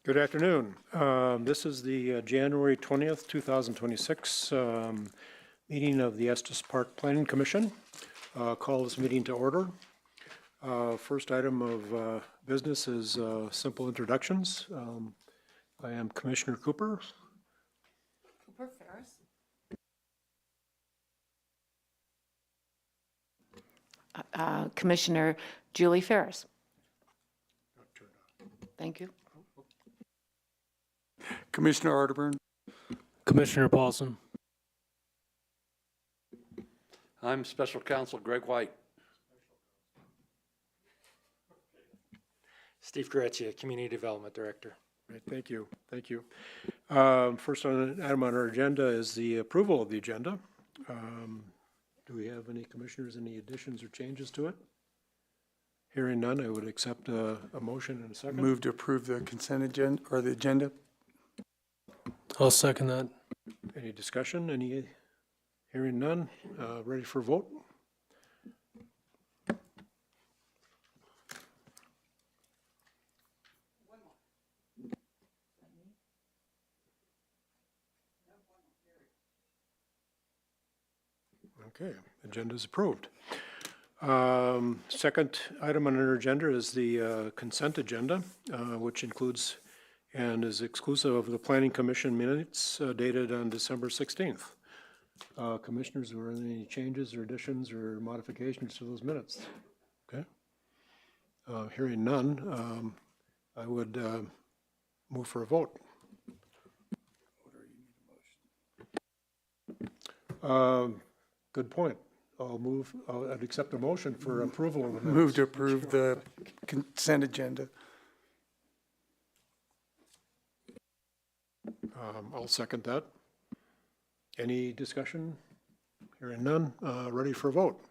Good afternoon. This is the January 20th, 2026 meeting of the Estes Park Planning Commission. Call this meeting to order. First item of business is simple introductions. I am Commissioner Cooper. Cooper Ferris. Commissioner Julie Ferris. Thank you. Commissioner Arterburn. Commissioner Paulson. I'm Special Counsel Greg White. Steve Goretzia, Community Development Director. Great, thank you. Thank you. First item on our agenda is the approval of the agenda. Do we have any commissioners, any additions or changes to it? Hearing none, I would accept a motion in a second. Move to approve the consent agenda or the agenda. I'll second that. Any discussion? Any? Hearing none. Ready for vote? Okay, agenda is approved. Second item on our agenda is the consent agenda, which includes and is exclusive of the Planning Commission minutes dated on December 16th. Commissioners, were there any changes or additions or modifications to those minutes? Okay. Hearing none, I would move for a vote. Good point. I'd accept a motion for approval of the minutes. Move to approve the consent agenda. I'll second that. Any discussion? Hearing none, ready for a vote.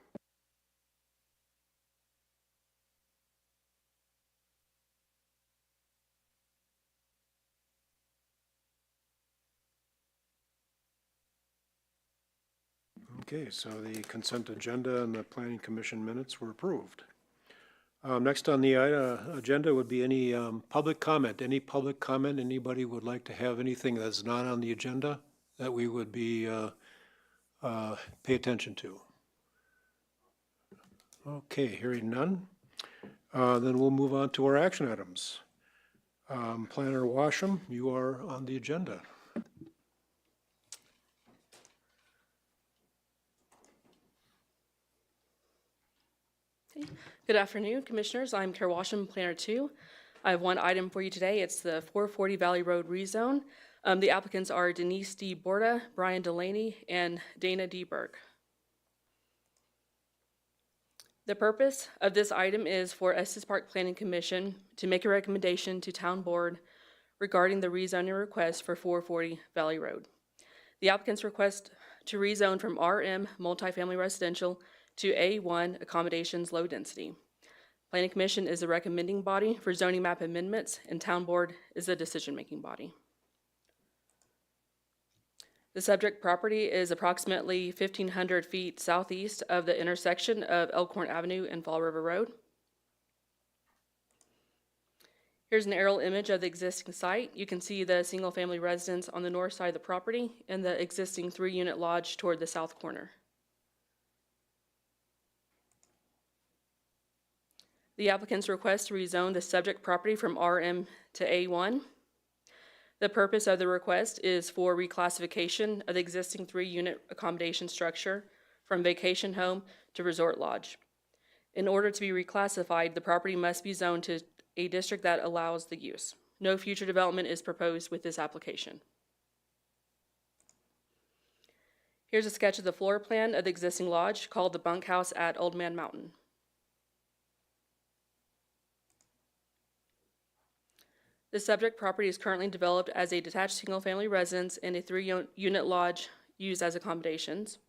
Okay, so the consent agenda and the Planning Commission minutes were approved. Next on the agenda would be any public comment. Any public comment? Anybody would like to have anything that's not on the agenda that we would be pay attention to? Okay, hearing none. Then we'll move on to our action items. Planner Washam, you are on the agenda. Good afternoon, Commissioners. I'm Kara Washam, Planner 2. I have one item for you today. It's the 440 Valley Road rezone. The applicants are Denise D. Borda, Brian Delaney, and Dana D. Burke. The purpose of this item is for Estes Park Planning Commission to make a recommendation to Town Board regarding the rezoning request for 440 Valley Road. The applicants request to rezone from RM multifamily residential to A1 accommodations low density. Planning Commission is the recommending body for zoning map amendments, and Town Board is the decision-making body. The subject property is approximately 1,500 feet southeast of the intersection of Elkhorn Avenue and Fall River Road. Here's an aerial image of the existing site. You can see the single-family residence on the north side of the property and the existing 3-unit lodge toward the south corner. The applicant's request to rezone the subject property from RM to A1. The purpose of the request is for reclassification of the existing 3-unit accommodation structure from vacation home to resort lodge. In order to be reclassified, the property must be zoned to a district that allows the use. No future development is proposed with this application. Here's a sketch of the floor plan of the existing lodge called the Bunkhouse at Old Man Mountain. The subject property is currently developed as a detached single-family residence and a 3-unit lodge used as accommodations.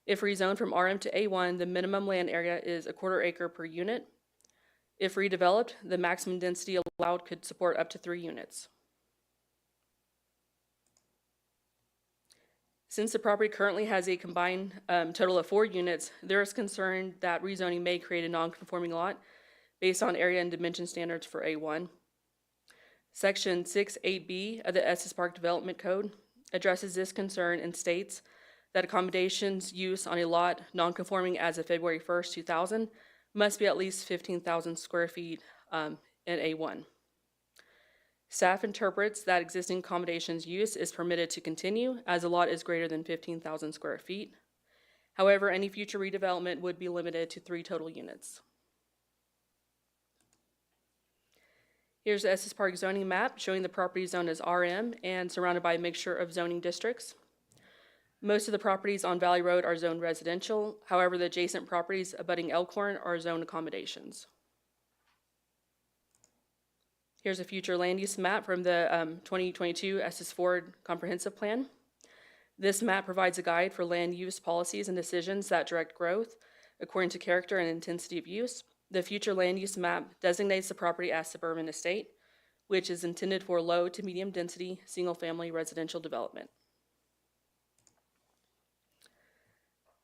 If rezoned from RM to A1, the minimum land area is a 1/4 acre per unit. If redeveloped, the maximum density allowed could support up to 3 units. Since the property currently has a combined total of 4 units, there is concern that rezoning may create a non-conforming lot based on area and dimension standards for A1. Section 6.8b of the Estes Park Development Code addresses this concern and states that accommodations use on a lot non-conforming as of February 1st, 2000 must be at least 15,000 square feet in A1. Staff interprets that existing accommodations use is permitted to continue as a lot is greater than 15,000 square feet. However, any future redevelopment would be limited to 3 total units. Here's the Estes Park zoning map showing the property zone as RM and surrounded by a mixture of zoning districts. Most of the properties on Valley Road are zoned residential. However, the adjacent properties abutting Elkhorn are zoned accommodations. Here's a future land use map from the 2022 Estes Ford Comprehensive Plan. This map provides a guide for land use policies and decisions that direct growth according to character and intensity of use. The future land use map designates the property as suburban estate, which is intended for low to medium density single-family residential development.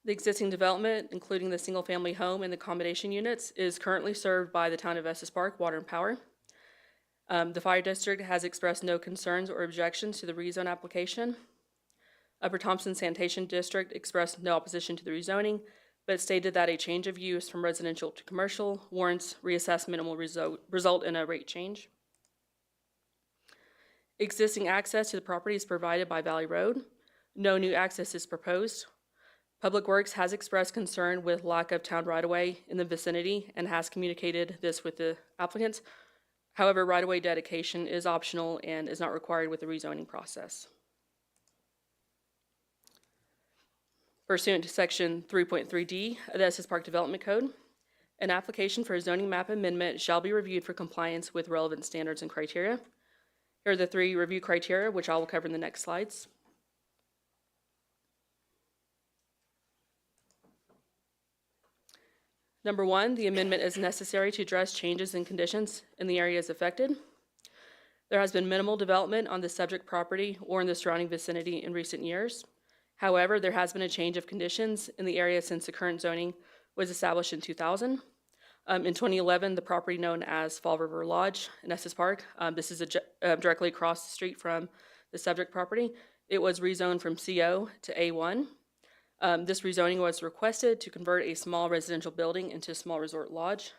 The existing development, including the single-family home and the accommodation units, is currently served by the town of Estes Park Water and Power. The fire district has expressed no concerns or objections to the rezone application. Upper Thompson Sanitation District expressed no opposition to the rezoning, but stated that a change of use from residential to commercial warrants reassessment and will result in a rate change. Existing access to the property is provided by Valley Road. No new access is proposed. Public Works has expressed concern with lack of town right-of-way in the vicinity and has communicated this with the applicants. However, right-of-way dedication is optional and is not required with the rezoning process. Pursuant to Section 3.3D of the Estes Park Development Code, an application for a zoning map amendment shall be reviewed for compliance with relevant standards and criteria. Here are the 3 review criteria, which I will cover in the next slides. Number 1, the amendment is necessary to address changes in conditions in the areas affected. There has been minimal development on the subject property or in the surrounding vicinity in recent years. However, there has been a change of conditions in the area since the current zoning was established in 2000. In 2011, the property known as Fall River Lodge in Estes Park, this is directly across the street from the subject property. It was rezoned from CO to A1. This rezoning was requested to convert a small residential building into a small resort lodge.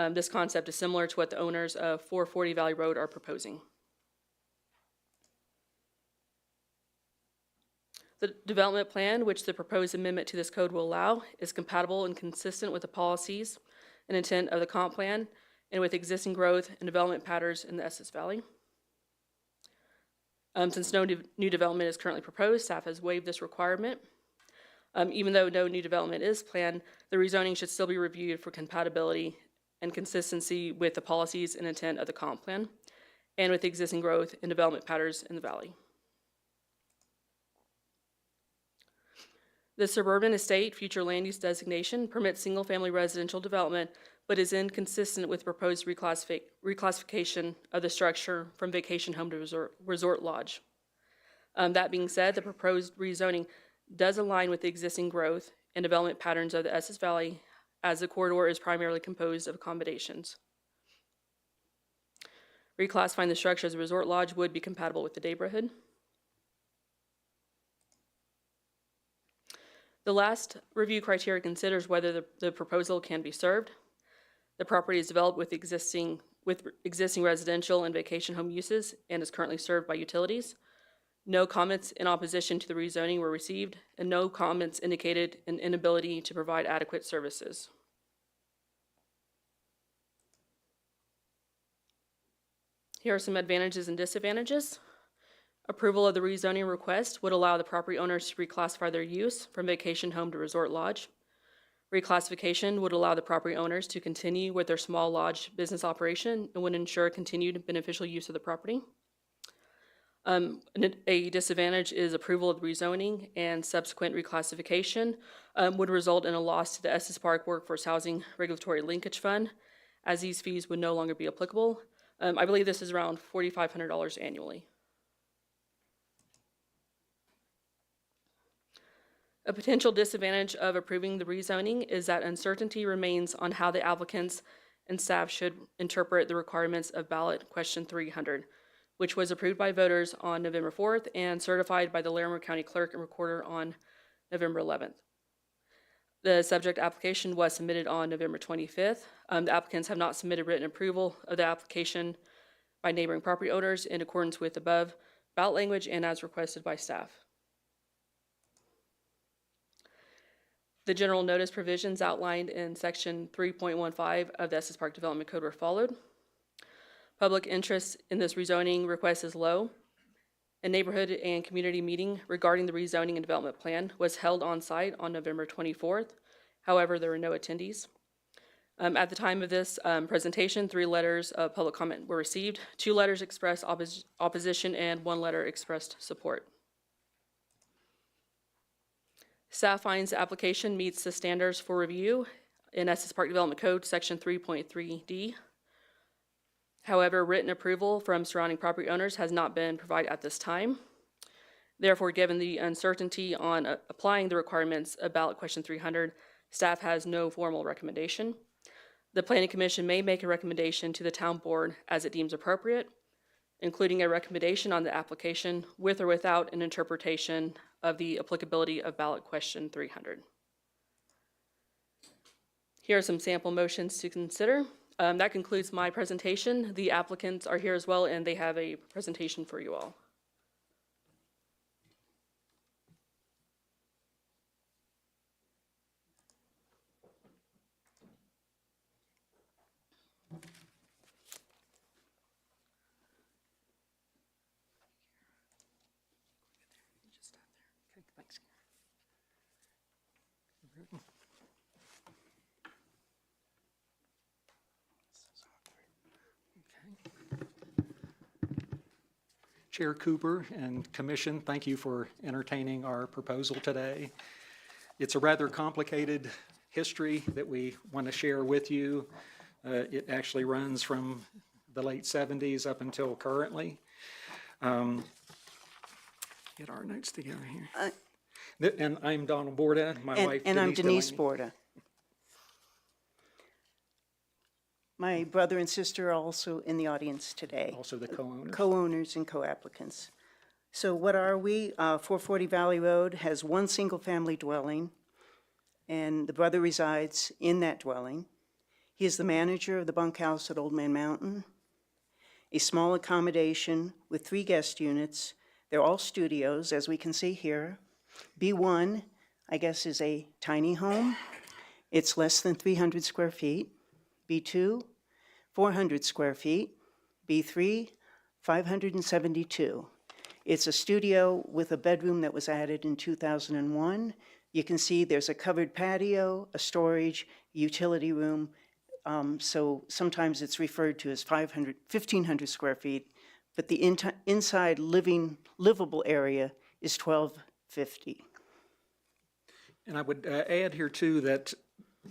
This concept is similar to what the owners of 440 Valley Road are proposing. The development plan, which the proposed amendment to this code will allow, is compatible and consistent with the policies and intent of the comp plan and with existing growth and development patterns in the Estes Valley. Since no new development is currently proposed, staff has waived this requirement. Even though no new development is planned, the rezoning should still be reviewed for compatibility and consistency with the policies and intent of the comp plan and with existing growth and development patterns in the valley. The suburban estate future land use designation permits single-family residential development, but is inconsistent with proposed reclassification of the structure from vacation home to resort lodge. That being said, the proposed rezoning does align with the existing growth and development patterns of the Estes Valley, as the corridor is primarily composed of accommodations. Reclassifying the structure as a resort lodge would be compatible with the neighborhood. The last review criteria considers whether the proposal can be served. The property is developed with existing residential and vacation home uses and is currently served by utilities. No comments in opposition to the rezoning were received, and no comments indicated an inability to provide adequate services. Here are some advantages and disadvantages. Approval of the rezoning request would allow the property owners to reclassify their use from vacation home to resort lodge. Reclassification would allow the property owners to continue with their small lodge business operation and would ensure continued beneficial use of the property. A disadvantage is approval of the rezoning and subsequent reclassification would result in a loss to the Estes Park Workforce Housing Regulatory Linkage Fund, as these fees would no longer be applicable. I believe this is around $4,500 annually. A potential disadvantage of approving the rezoning is that uncertainty remains on how the applicants and staff should interpret the requirements of ballot question 300, which was approved by voters on November 4th and certified by the Larimer County Clerk and Recorder on November 11th. The subject application was submitted on November 25th. The applicants have not submitted written approval of the application by neighboring property owners in accordance with above ballot language and as requested by staff. The general notice provisions outlined in section 3.15 of the Estes Park Development Code were followed. Public interest in this rezoning request is low. A neighborhood and community meeting regarding the rezoning and development plan was held on site on November 24th. However, there were no attendees. At the time of this presentation, 3 letters of public comment were received. 2 letters expressed opposition and 1 letter expressed support. Staff finds the application meets the standards for review in Estes Park Development Code, section 3.3D. However, written approval from surrounding property owners has not been provided at this time. Therefore, given the uncertainty on applying the requirements of ballot question 300, staff has no formal recommendation. The Planning Commission may make a recommendation to the town board as it deems appropriate, including a recommendation on the application with or without an interpretation of the applicability of ballot question 300. Here are some sample motions to consider. That concludes my presentation. The applicants are here as well, and they have a presentation for you all. Chair Cooper and Commission, thank you for entertaining our proposal today. It's a rather complicated history that we want to share with you. It actually runs from the late 70s up until currently. Get our notes together here. And I'm Donald Borda, my wife And I'm Denise Delaney. Borda. My brother and sister are also in the audience today. Also the co-owners. Co-owners and co-applicants. So what are we? 440 Valley Road has 1 single-family dwelling, and the brother resides in that dwelling. He is the manager of the bunkhouse at Old Man Mountain, a small accommodation with 3 guest units. They're all studios, as we can see here. B1, I guess, is a tiny home. It's less than 300 square feet. B2, 400 square feet. B3, 572. It's a studio with a bedroom that was added in 2001. You can see there's a covered patio, a storage, utility room. So sometimes it's referred to as 1,500 square feet, but the inside livable area is 1,250. And I would add here too that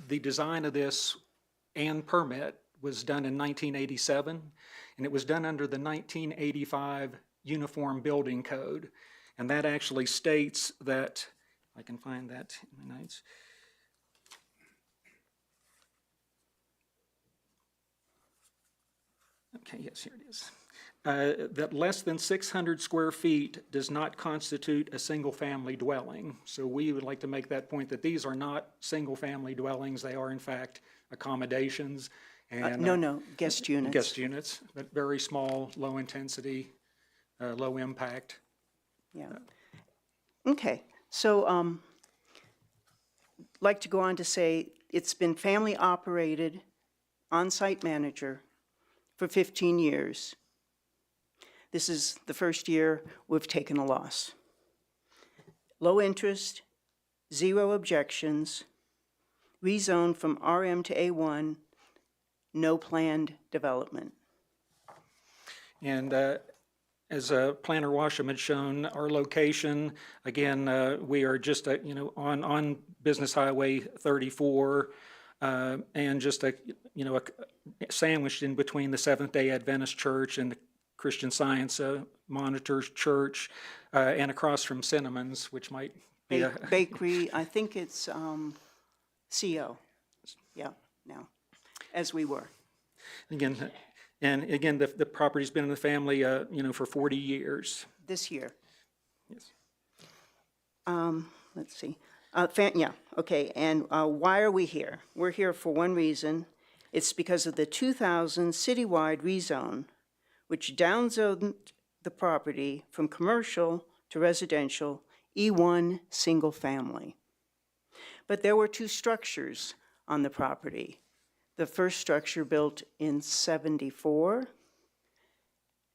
the design of this and permit was done in 1987, and it was done under the 1985 Uniform Building Code. And that actually states that, I can find that in my notes. Okay, yes, here it is. That less than 600 square feet does not constitute a single-family dwelling. So we would like to make that point that these are not single-family dwellings. They are, in fact, accommodations and No, guest units. guest units, but very small, low intensity, low impact. Yeah. Okay, so like to go on to say it's been family operated, on-site manager for 15 years. This is the first year we've taken a loss. Low interest, 0 objections, rezoned from RM to A1, no planned development. And as Planner Washam had shown, our location, again, we are just, on Business Highway 34, and just sandwiched in between the Seventh-day Adventist Church and the Christian Science Monitors Church, and across from Cinnamon's, which might be a... Bakery, I think it's CO, yeah, now, as we were. Again, And again, the property's been in the family, for 40 years. This year. Yes. Let's see. Yeah, okay, and why are we here? We're here for one reason. It's because of the 2000 citywide rezone, which downzoned the property from commercial to residential, E1 single family. But there were two structures on the property. The first structure built in 74,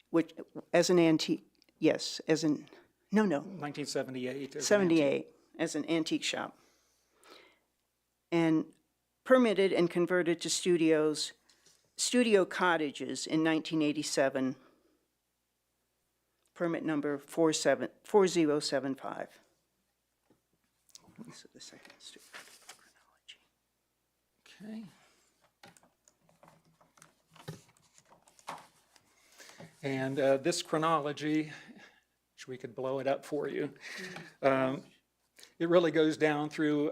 which, as an antique, yes, as an, no, 1978. as an 78, as an antique shop. And permitted and converted to studio cottages in 1987. Permit number 4075. This is the second chronology. Okay. And this chronology, which we could blow it up for you, it really goes down through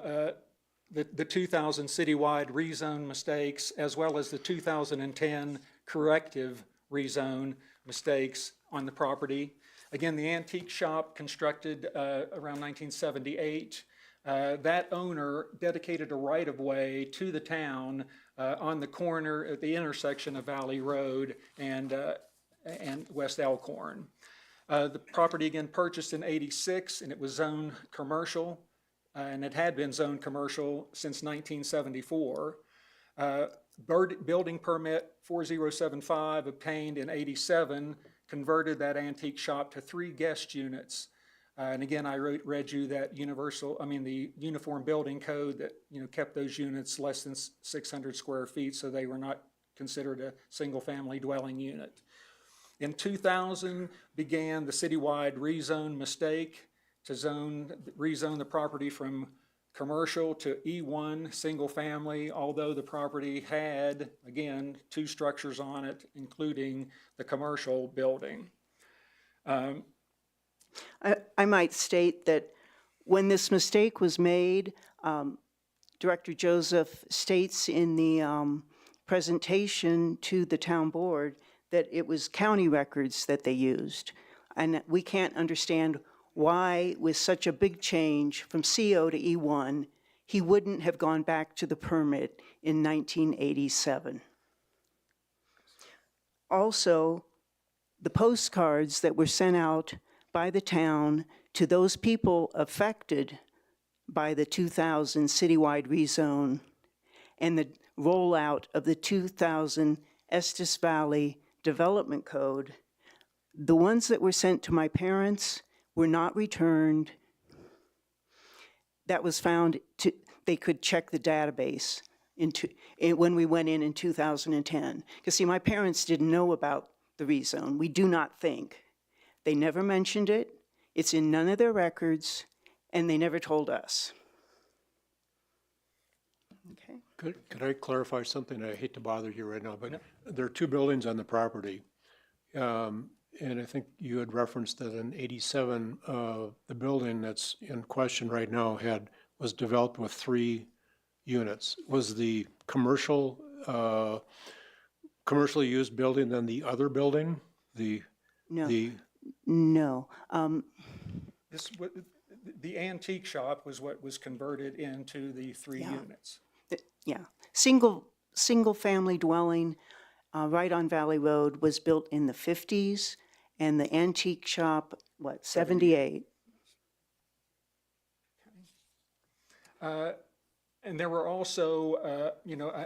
the 2000 citywide rezone mistakes, as well as the 2010 corrective rezone mistakes on the property. Again, the antique shop constructed around 1978. That owner dedicated a right-of-way to the town on the corner at the intersection of Valley Road and West Elkhorn. The property again purchased in '86, and it was zoned commercial, and it had been zoned commercial since 1974. Building permit 4075 obtained in '87 converted that antique shop to 3 guest units. And again, I read you that the uniform building code that, kept those units less than 600 square feet, so they were not considered a single-family dwelling unit. In 2000 began the citywide rezone mistake to rezone the property from commercial to E1 single family, although the property had, again, 2 structures on it, including the commercial building. I might state that when this mistake was made, Director Joseph states in the presentation to the town board that it was county records that they used. And we can't understand why, with such a big change from CO to E1, he wouldn't have gone back to the permit in 1987. Also, the postcards that were sent out by the town to those people affected by the 2000 citywide rezone and the rollout of the 2000 Estes Valley Development Code, the ones that were sent to my parents were not returned. That was found they could check the database when we went in 2010. Because see, my parents didn't know about the rezone. We do not think. They never mentioned it. It's in none of their records, and they never told us. Okay. Could I clarify something? I hate to bother you right now, but there are 2 buildings on the property. And I think you had referenced that in '87, the building that's in question right now was developed with 3 units. Was the commercially used building then the other building? No. The antique shop was what was converted into the 3 units. Yeah. Single-family dwelling right on Valley Road was built in the 50s, and the antique shop, 78? And there were also,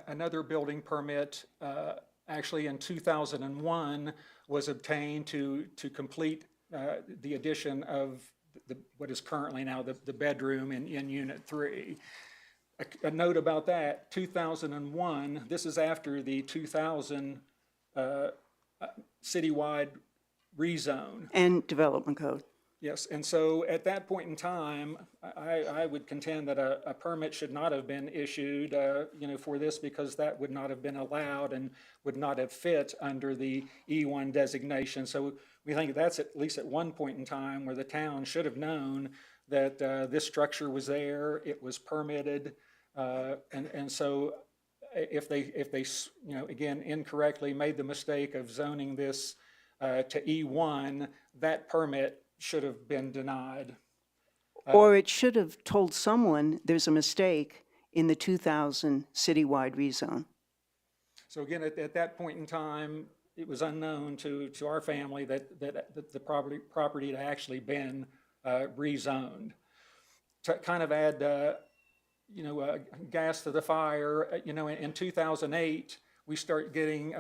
another building permit, actually in 2001, was obtained to complete the addition of what is currently now the bedroom in Unit 3. A note about that, 2001, this is after the 2000 citywide rezone. And development code. Yes, and so at that point in time, I would contend that a permit should not have been issued, for this, because that would not have been allowed and would not have fit under the E1 designation. So we think that's at least at one point in time where the town should have known that this structure was there, it was permitted, and so if they, you know, again, incorrectly made the mistake of zoning this to E1, that permit should have been denied. Or it should have told someone there's a mistake in the 2000 citywide rezone. So again, at that point in time, it was unknown to our family that the property had actually been rezoned. To kind of add, you know, gas to the fire, you know, in 2008, we start getting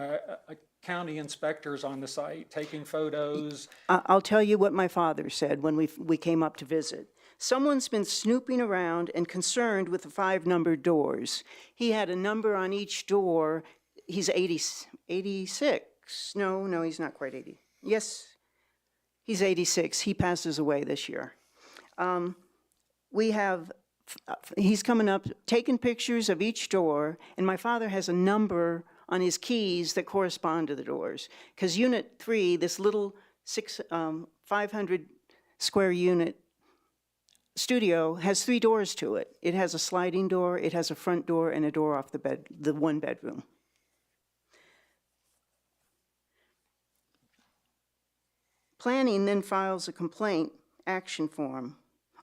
county inspectors on the site, taking photos. I'll tell you what my father said when we came up to visit. Someone's been snooping around and concerned with the 5-numbered doors. He had a number on each door. He's 86. No, he's not quite 80. Yes, he's 86. He passes away this year. He's coming up, taking pictures of each door, and my father has a number on his keys that correspond to the doors. Because Unit 3, this little 500 square unit studio, has 3 doors to it. It has a sliding door, it has a front door, and a door off the one bedroom. Planning then files a complaint action form.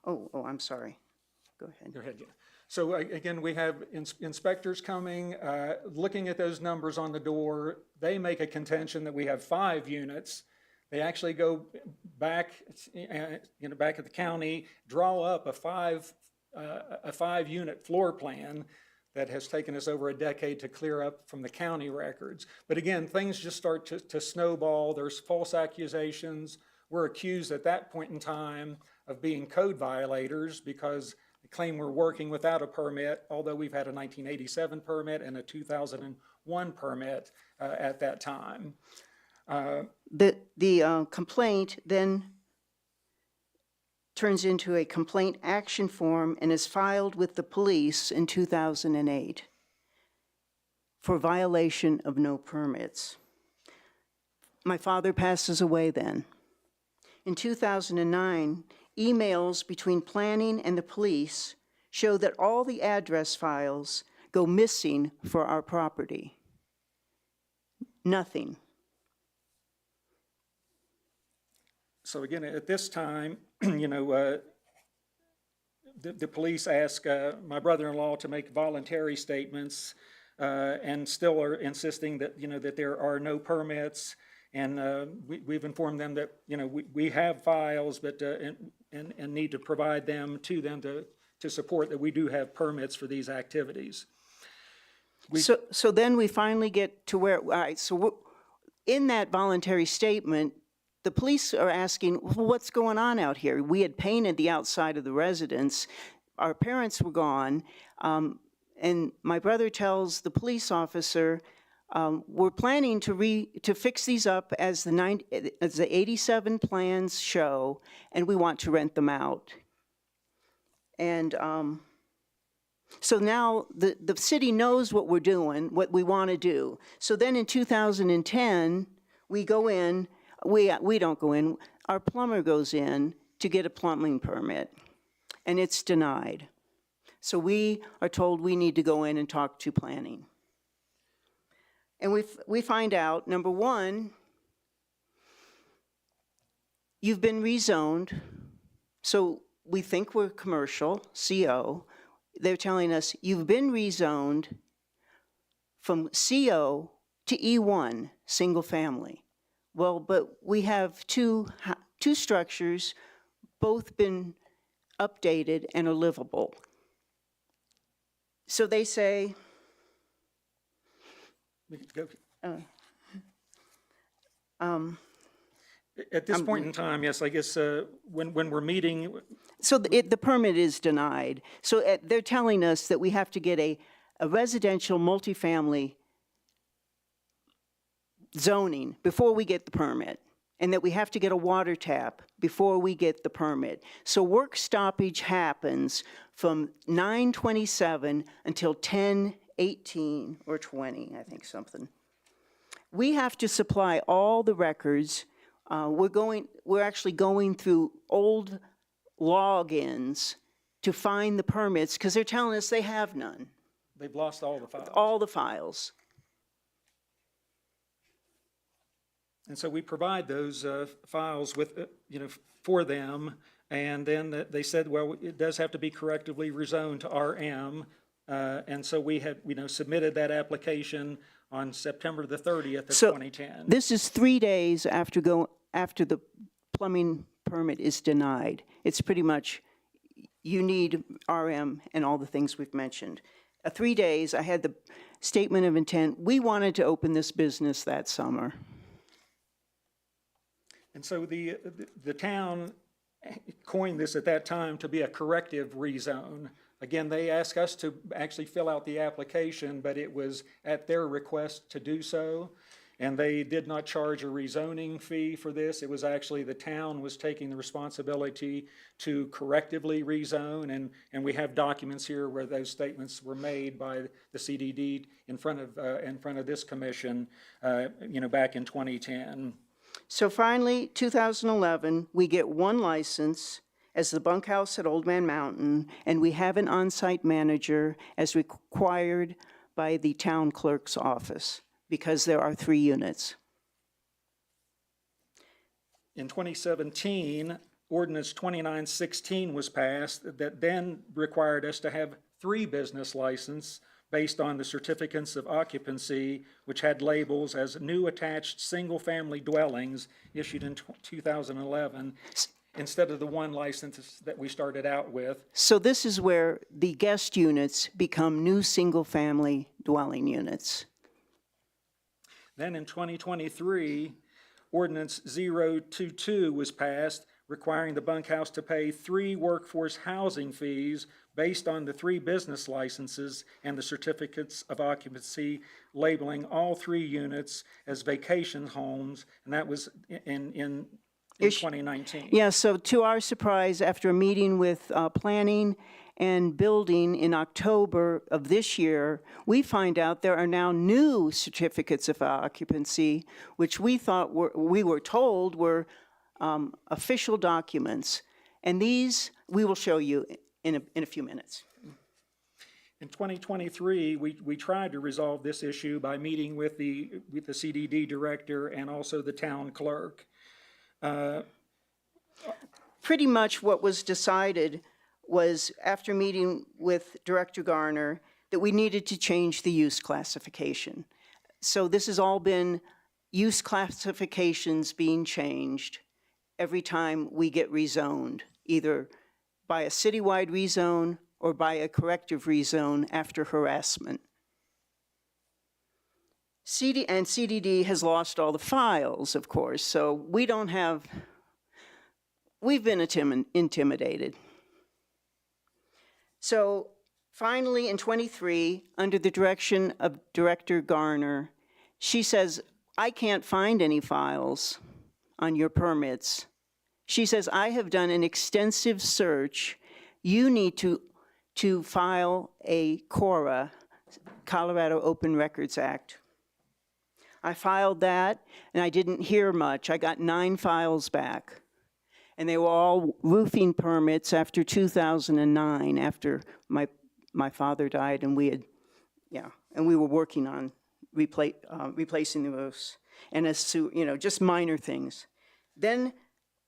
Oh, I'm sorry. Go ahead. Go ahead. Yeah. So again, we have inspectors coming, looking at those numbers on the door. They make a contention that we have 5 units. They actually go back, you know, back at the county, draw up a 5-unit floor plan that has taken us over a decade to clear up from the county records. But again, things just start to snowball. There's false accusations. We're accused at that point in time of being code violators because they claim we're working without a permit, although we've had a 1987 permit and a 2001 permit at that time. The complaint then turns into a complaint action form and is filed with the police in 2008 for violation of no permits. My father passes away then. In 2009, emails between planning and the police show that all the address files go missing for our property. Nothing. So again, at this time, you know, the police ask my brother-in-law to make voluntary statements and still are insisting that, you know, that there are no permits. And we've informed them that, you know, we have files, but and need to provide them to support that we do have permits for these activities. So then we finally get to where, all right, so in that voluntary statement, the police are asking, what's going on out here? We had painted the outside of the residence. Our parents were gone. And my brother tells the police officer, we're planning to fix these up as the 87 plans show, and we want to rent them out. And so now the city knows what we're doing, what we want to do. So then in 2010, we go in, we don't go in, our plumber goes in to get a plumbing permit, and it's denied. So we are told we need to go in and talk to planning. And we find out, number one, you've been rezoned, so we think we're commercial, CO. They're telling us you've been rezoned from CO to E1, single family. Well, but we have two structures, both been updated and are livable. So they say, At this point in time, yes, I guess when we're meeting, so the permit is denied. So they're telling us that we have to get a residential multifamily zoning before we get the permit, and that we have to get a water tap before we get the permit. So work stoppage happens from 9/27 until 10/18 or 20, I think something. We have to supply all the records. We're actually going through old logins to find the permits because they're telling us they have none. They've lost all the files. all the files. And so we provide those files with, for them. And then they said, well, it does have to be correctively rezoned to RM. And so we had, submitted that application on September the 30th of So 2010. this is 3 days after the plumbing permit is denied. It's pretty much, you need RM and all the things we've mentioned. 3 days, I had the statement of intent. We wanted to open this business that summer. And so the town coined this at that time to be a corrective rezone. Again, they asked us to actually fill out the application, but it was at their request to do so. And they did not charge a rezoning fee for this. It was actually the town was taking the responsibility to correctively rezone. And we have documents here where those statements were made by the CDD in front of this commission, back in 2010. So finally, 2011, we get one license as the bunkhouse at Old Man Mountain, and we have an on-site manager as required by the town clerk's office, because there are 3 units. In 2017, Ordinance 2916 was passed that then required us to have 3 business licenses based on the certificates of occupancy, which had labels as new attached single-family dwellings issued in 2011, instead of the 1 license that we started out with. So this is where the guest units become new single-family dwelling units. Then in 2023, Ordinance 022 was passed, requiring the bunkhouse to pay 3 workforce housing fees based on the 3 business licenses and the certificates of occupancy, labeling all 3 units as vacation homes, and that was in 2019. Yeah, so to our surprise, after a meeting with planning and building in October of this year, we find out there are now new certificates of occupancy, which we were told were official documents. And these we will show you in a few minutes. In 2023, we tried to resolve this issue by meeting with the CDD director and also the town clerk. Pretty much what was decided was, after meeting with Director Garner, that we needed to change the use classification. So this has all been use classifications being changed every time we get rezoned, either by a citywide rezone or by a corrective rezone after harassment. CDD has lost all the files, of course, so we've been intimidated. So finally, in '23, under the direction of Director Garner, she says, I can't find any files on your permits. She says, I have done an extensive search. You need to file a CORA, Colorado Open Records Act. I filed that, and I didn't hear much. I got 9 files back. And they were all roofing permits after 2009, after my father died, and we were working on replacing the roofs, and just minor things. Then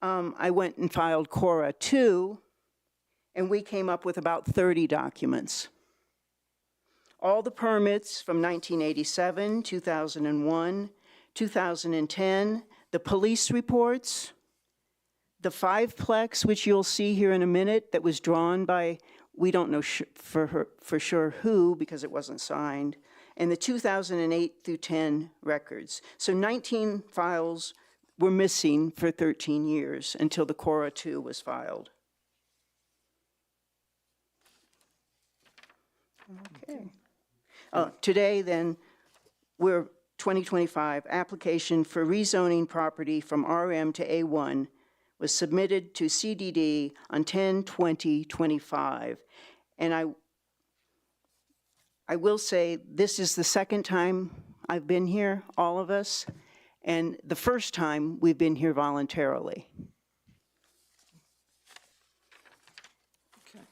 I went and filed CORA 2, and we came up with about 30 documents. All the permits from 1987, 2001, 2010, the police reports, the 5-plex, which you'll see here in a minute, that was drawn by, we don't know for sure who, because it wasn't signed, and the 2008 through 10 records. So 19 files were missing for 13 years until the CORA 2 was filed. Okay. Today, then, we're 2025, application for rezoning property from RM to A1 was submitted to CDD on 10/20/25. And I will say, this is the second time I've been here, all of us, and the first time we've been here voluntarily. Okay.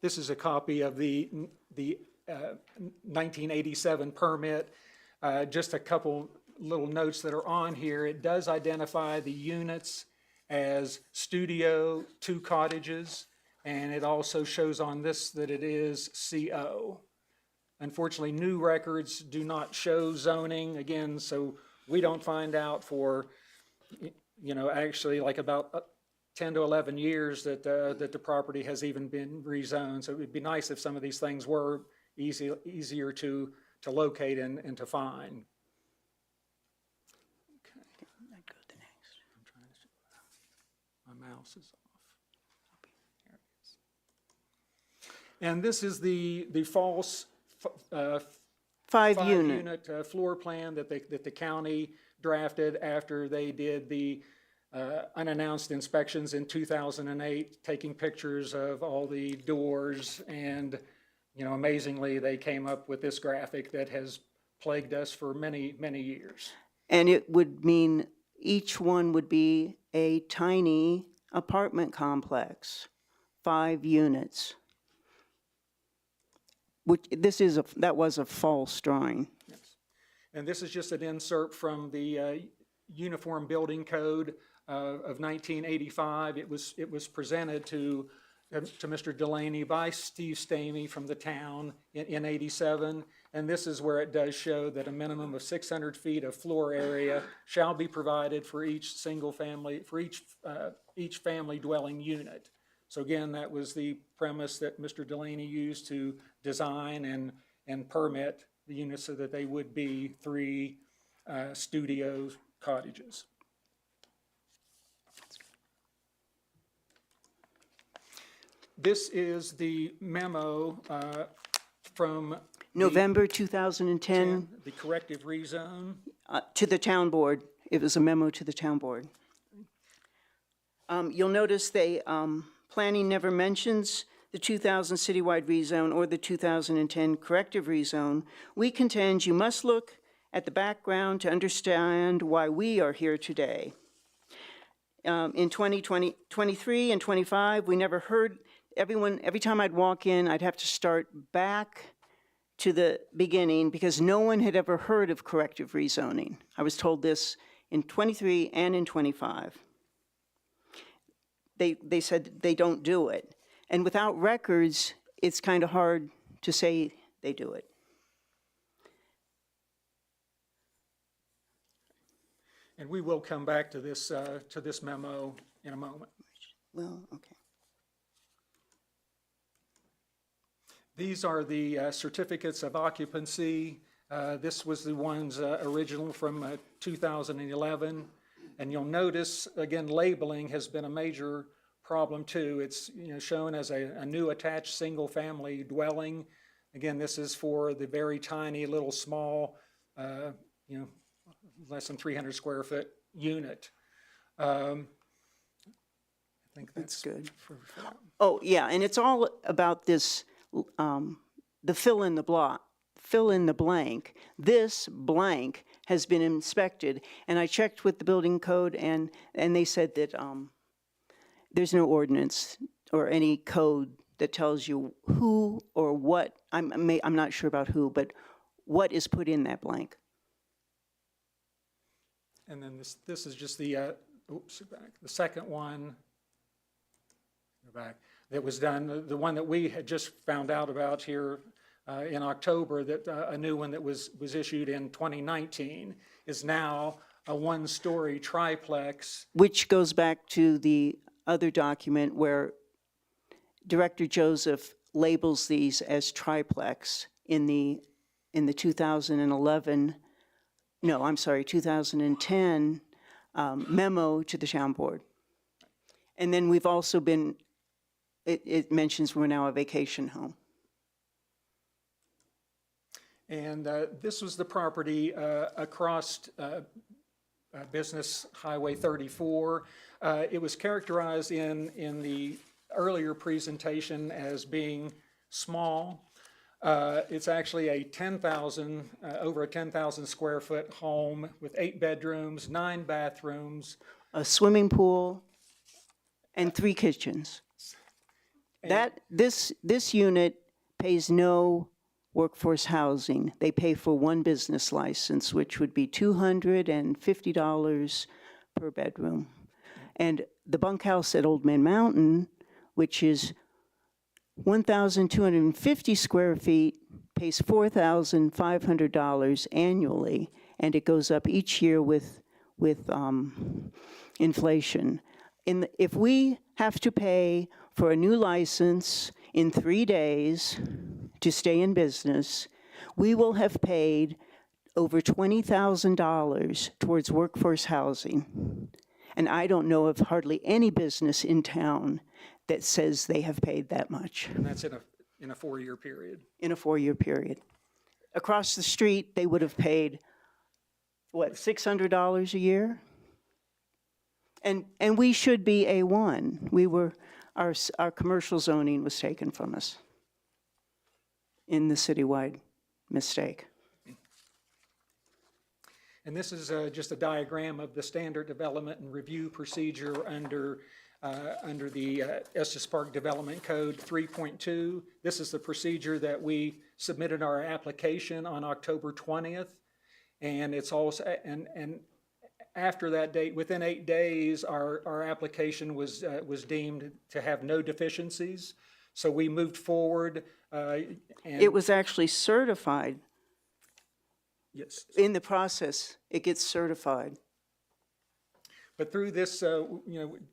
This is a copy of the 1987 permit. Just a couple little notes that are on here. It does identify the units as studio, 2 cottages, and it also shows on this that it is CO. Unfortunately, new records do not show zoning, again, so we don't find out for, actually like about 10 to 11 years that the property has even been rezoned. So it would be nice if some of these things were easier to locate and to find. Okay. I'd go to the next. I'm trying to, my mouse is off. There it is. And this is the false 5-unit. five-unit floor plan that the county drafted after they did the unannounced inspections in 2008, taking pictures of all the doors, and, amazingly, they came up with this graphic that has plagued us for many, many years. And it would mean each one would be a tiny apartment complex, 5 units. That was a false drawing. Yes. And this is just an insert from the Uniform Building Code of 1985. It was presented to Mr. Delaney by Steve Stamey from the town in 87. And this is where it does show that a minimum of 600 feet of floor area shall be provided for each single family, for each family dwelling unit. So again, that was the premise that Mr. Delaney used to design and permit the units so that they would be 3 studio cottages. This is the memo from November 2010, the corrective rezone. to the town board. It was a memo to the town board. You'll notice planning never mentions the 2000 citywide rezone or the 2010 corrective rezone. We contend you must look at the background to understand why we are here today. In 2020, 23 and 25, we never heard every time I'd walk in, I'd have to start back to the beginning because no one had ever heard of corrective rezoning. I was told this in 23 and in 25. They said they don't do it. And without records, it's kind of hard to say they do it. And we will come back to this memo in a moment. Well, okay. These are the certificates of occupancy. This was the ones original from 2011. And you'll notice, again, labeling has been a major problem too. It's shown as a new attached single-family dwelling. Again, this is for the very tiny, little, small, less than 300 square foot unit. I think that's good. for that. Oh, yeah, and it's all about this, the fill in the blank. This blank has been inspected, and I checked with the building code, and they said that there's no ordinance or any code that tells you who or what, I'm not sure about who, but what is put in that blank. And then this is just the, the second one, go back, that was done, the one that we had just found out about here in October, that a new one that was issued in 2019 is now a 1-story triplex. Which goes back to the other document where Director Joseph labels these as triplex in the 2011, 2010 memo to the town board. And then we've also been, it mentions we're now a vacation home. And this was the property across Business Highway 34. It was characterized in the earlier presentation as being small. It's actually a over a 10,000 square foot home with 8 bedrooms, 9 bathrooms. A swimming pool and 3 kitchens. This unit pays no workforce housing. They pay for one business license, which would be $250 per bedroom. And the bunkhouse at Old Man Mountain, which is 1,250 square feet, pays $4,500 annually, and it goes up each year with inflation. If we have to pay for a new license in 3 days to stay in business, we will have paid over $20,000 towards workforce housing. And I don't know of hardly any business in town that says they have paid that much And that's in a 4-year period. in a 4-year period. Across the street, they would have paid, what, $600 a year? And we should be A1. Our commercial zoning was taken from us in the citywide mistake. And this is just a diagram of the standard development and review procedure under the Estes Park Development Code 3.2. This is the procedure that we submitted our application on October 20th. And it's also, and after that date, within 8 days, our application was deemed to have no deficiencies. So we moved forward and. It was actually certified. Yes. In the process, it gets certified. But through this,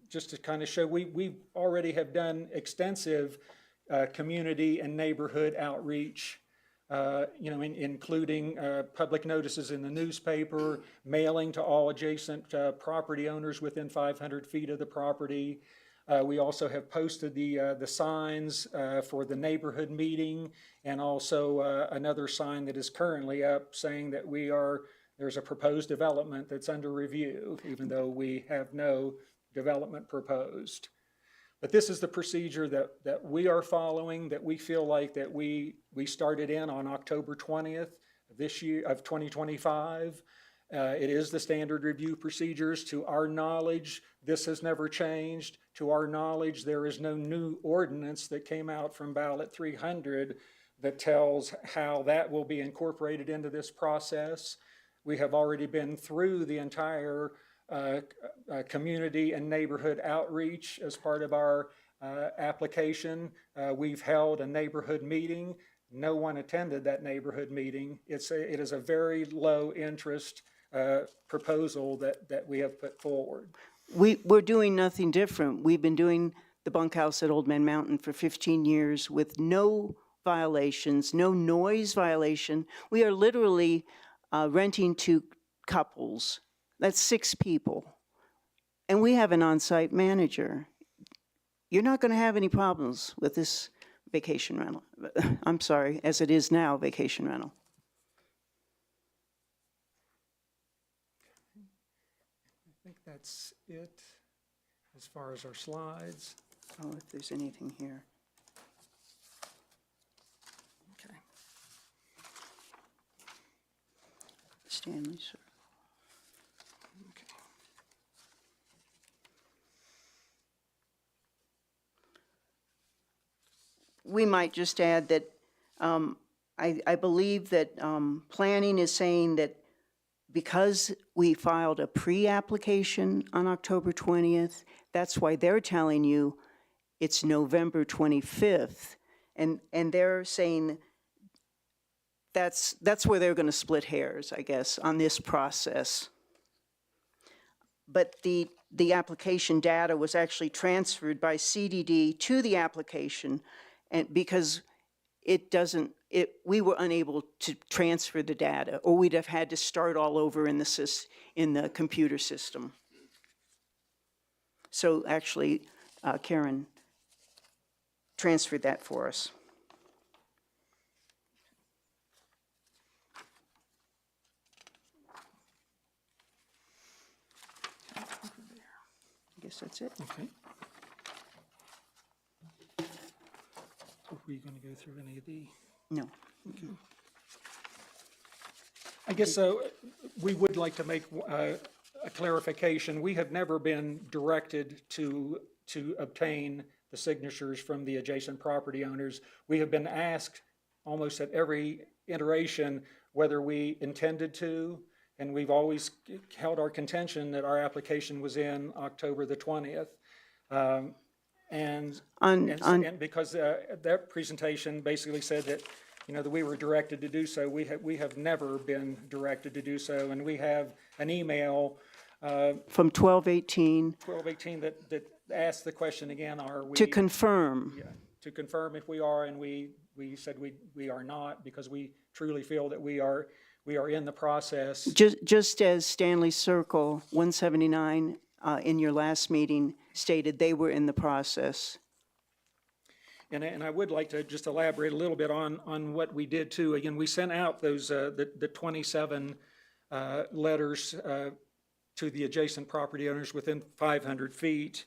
just to kind of show, we already have done extensive community and neighborhood outreach, including public notices in the newspaper, mailing to all adjacent property owners within 500 feet of the property. We also have posted the signs for the neighborhood meeting, and also another sign that is currently up saying that there's a proposed development that's under review, even though we have no development proposed. But this is the procedure that we are following, that we feel like that we started in on October 20th of this year, of 2025. It is the standard review procedures. To our knowledge, this has never changed. To our knowledge, there is no new ordinance that came out from Ballot 300 that tells how that will be incorporated into this process. We have already been through the entire community and neighborhood outreach as part of our application. We've held a neighborhood meeting. No one attended that neighborhood meeting. It is a very low interest proposal that we have put forward. We're doing nothing different. We've been doing the bunkhouse at Old Man Mountain for 15 years with no violations, no noise violation. We are literally renting to couples. That's 6 people. And we have an on-site manager. You're not going to have any problems with this vacation rental. I'm sorry, as it is now, vacation rental. I think that's it as far as our slides. Oh, if there's anything here. Okay. Stanley, sir. Okay. We might just add that I believe that planning is saying that because we filed a pre-application on October 20th, that's why they're telling you it's November 25th. And they're saying that's where they're going to split hairs, I guess, on this process. But the application data was actually transferred by CDD to the application, and because we were unable to transfer the data, or we'd have had to start all over in the computer system. So actually, Karen transferred that for us. I guess that's it. Okay. Are we going to go through any of the? No. I guess we would like to make a clarification. We have never been directed to obtain the signatures from the adjacent property owners. We have been asked almost at every iteration whether we intended to, and we've always held our contention that our application was in October the 20th. And because that presentation basically said that, that we were directed to do so. We have never been directed to do so, and we have an email From 12/18 12/18 that asks the question again: Are we to confirm. Yeah, to confirm if we are, and we said we are not, because we truly feel that we are in the process. Just as Stanley Circle 179 in your last meeting stated they were in the process. And I would like to just elaborate a little bit on what we did too. Again, we sent out those, the 27 letters to the adjacent property owners within 500 feet.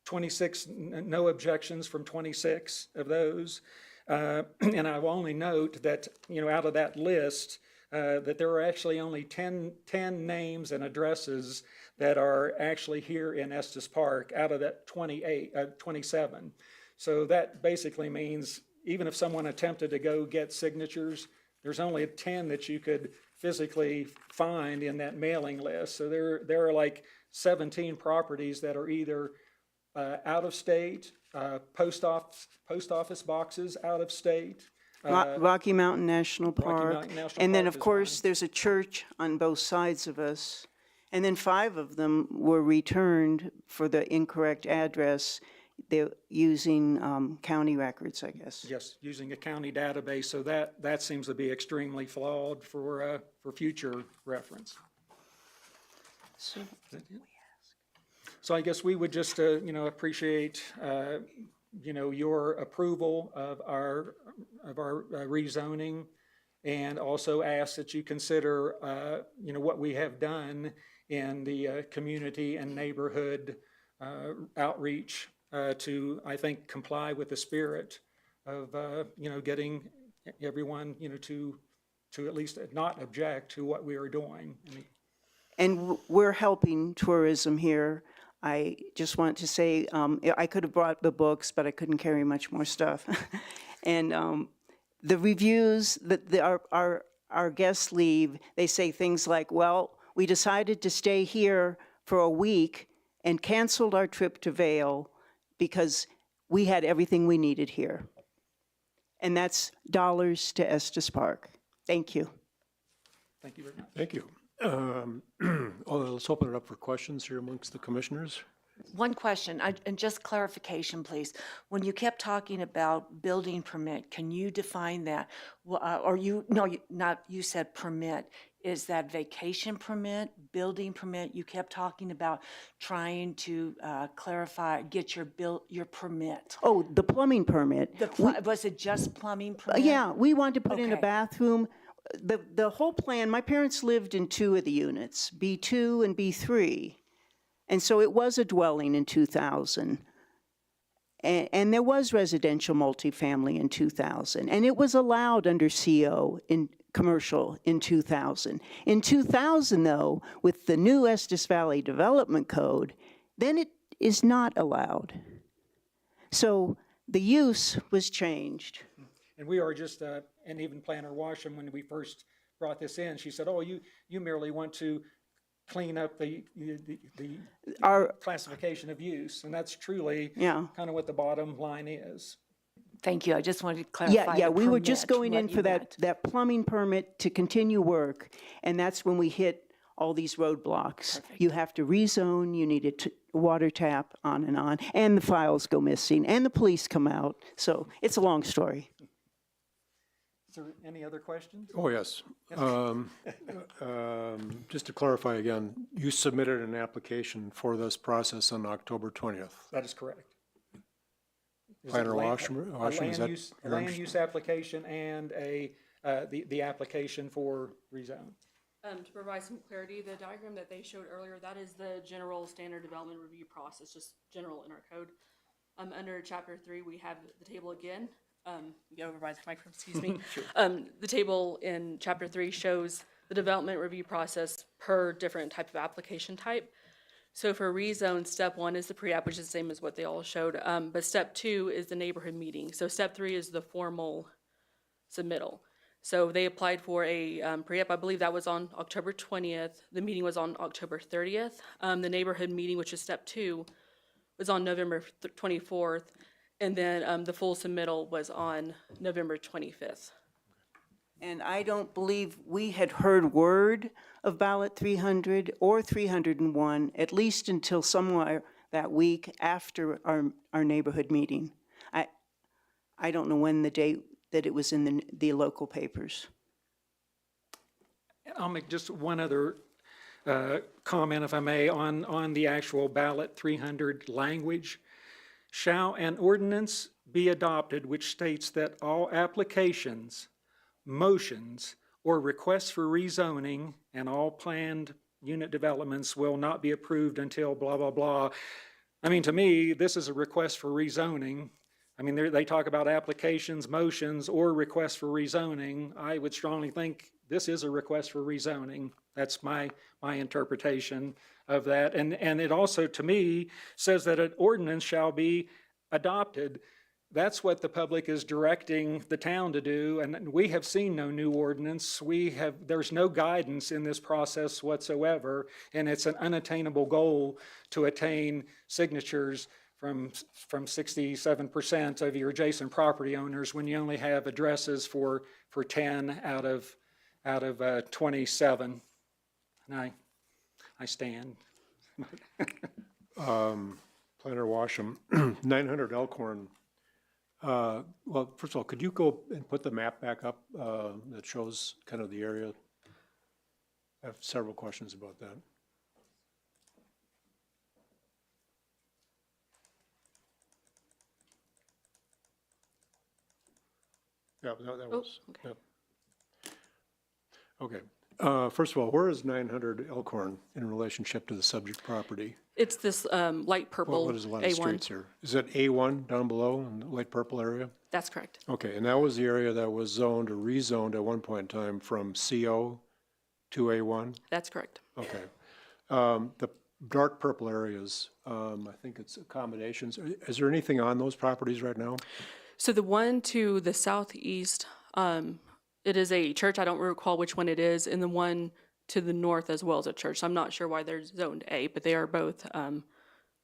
26, no objections from 26 of those. And I will only note that, out of that list, that there are actually only 10 names and addresses that are actually here in Estes Park out of that 27. So that basically means even if someone attempted to go get signatures, there's only 10 that you could physically find in that mailing list. So there are like 17 properties that are either out of state, post office boxes out of state. Rocky Mountain National Park. Mountain National And then, Park of is course, there's a church on both sides of us. And then 5 of them were returned for the incorrect address. They're using county records, I guess. Yes, using a county database, so that seems to be extremely flawed for future reference. So I guess we would just, appreciate, your approval of our rezoning, and also ask that you consider, what we have done in the community and neighborhood outreach to, I think, comply with the spirit of, getting everyone, to at least not object to what we are doing. And we're helping tourism here. I just want to say, I could have brought the books, but I couldn't carry much more stuff. And the reviews that our guests leave, they say things like, well, we decided to stay here for a week and canceled our trip to Vail because we had everything we needed here. And that's dollars to Estes Park. Thank you. Thank you very much. Thank you. Let's open it up for questions here amongst the commissioners. One question, and just clarification, please. When you kept talking about building permit, can you define that? Or you said permit. Is that vacation permit, building permit? You kept talking about trying to clarify, get your permit. Oh, the plumbing permit. Was it just plumbing permit? Yeah, we wanted to put in a Okay. bathroom. The whole plan, my parents lived in 2 of the units, B2 and B3. And so it was a dwelling in 2000. And there was residential multifamily in 2000. And it was allowed under CO in commercial in 2000. In 2000, though, with the new Estes Valley Development Code, then it is not allowed. So the use was changed. And we are just, and even Planner Washam, when we first brought this in, she said, oh, you merely want to clean up the Our classification of use. And that's truly Yeah. kind of what the bottom line is. Thank you, I just wanted to clarify. Yeah, the we were just permit, going what in you for meant. that plumbing permit to continue work, and that's when we hit all these roadblocks. You have to rezone, you need a water tap, on, and the files go missing, and the police come out, so it's a long story. Is there any other questions? Oh, yes. Just to clarify again, you submitted an application for this process on October 20th. That is correct. Is it Planner land- Washam, is that A your land use application and the application for rezone. To provide some clarity, the diagram that they showed earlier, that is the general standard development review process, just general in our code. Under chapter 3, we have the table again. Go over by the microphone, excuse me. The table in chapter 3 shows the development review process per different type of application type. So for rezone, step 1 is the pre-app, which is the same as what they all showed. But step 2 is the neighborhood meeting. So step 3 is the formal submittal. So they applied for a pre-app. I believe that was on October 20th. The meeting was on October 30th. The neighborhood meeting, which is step 2, was on November 24th. And then the full submittal was on November 25th. And I don't believe we had heard word of ballot 300 or 301, at least until somewhere that week after our neighborhood meeting. I don't know when the date that it was in the local papers. I'll make just one other comment, if I may, on the actual ballot 300 language. Shall an ordinance be adopted which states that all applications, motions, or requests for rezoning and all planned unit developments will not be approved until blah, blah, blah. I mean, to me, this is a request for rezoning. I mean, they talk about applications, motions, or requests for rezoning. I would strongly think this is a request for rezoning. That's my interpretation of that. And it also, to me, says that an ordinance shall be adopted. That's what the public is directing the town to do, and we have seen no new ordinance. There's no guidance in this process whatsoever, and it's an unattainable goal to attain signatures from 67% of your adjacent property owners when you only have addresses for 10 out of 27. And I stand. Planner Washam, 900 Elkhorn. Well, first of all, could you go and put the map back up that shows kind of the area? I have several questions about that. Yeah, that was. okay. Yep. Okay. First of all, where is 900 Elkhorn in relationship to the subject property? It's this light purple What is a lot of A1. streets here? Is that A1 down below in the light purple area? That's correct. Okay, and that was the area that was zoned or rezoned at one point in time from CO to A1? That's correct. Okay. The dark purple areas, I think it's accommodations. Is there anything on those properties right now? So the one to the southeast, it is a church. I don't recall which one it is, and the one to the north as well as a church. So I'm not sure why they're zoned A, but they are both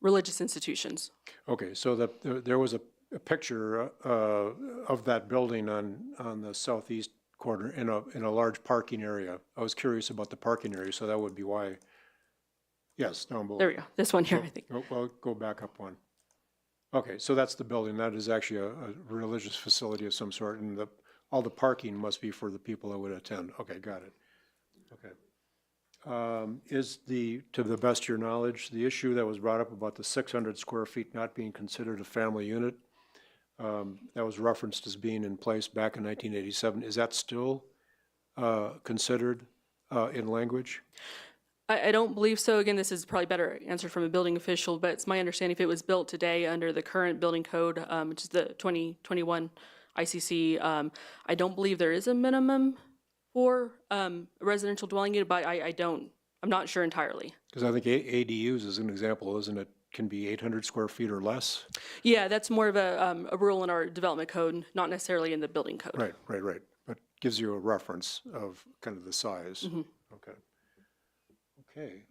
religious institutions. Okay, so there was a picture of that building on the southeast corner in a large parking area. I was curious about the parking area, so that would be why. Yes, down below. There we go. This one here, I think. Well, go back up one. Okay, so that's the building. That is actually a religious facility of some sort, and all the parking must be for the people that would attend. Okay, got it. Okay. To the best of your knowledge, the issue that was brought up about the 600 square feet not being considered a family unit, that was referenced as being in place back in 1987. Is that still considered in language? I don't believe so. Again, this is probably better answered from a building official, but it's my understanding if it was built today under the current building code, which is the 2021 ICC, I don't believe there is a minimum for a residential dwelling unit, but I'm not sure entirely. Because I think ADUs is an example, isn't it? Can be 800 square feet or less? Yeah, that's more of a rule in our development code, not necessarily in the building code. Right. But gives you a reference of kind of the size. Okay. Okay.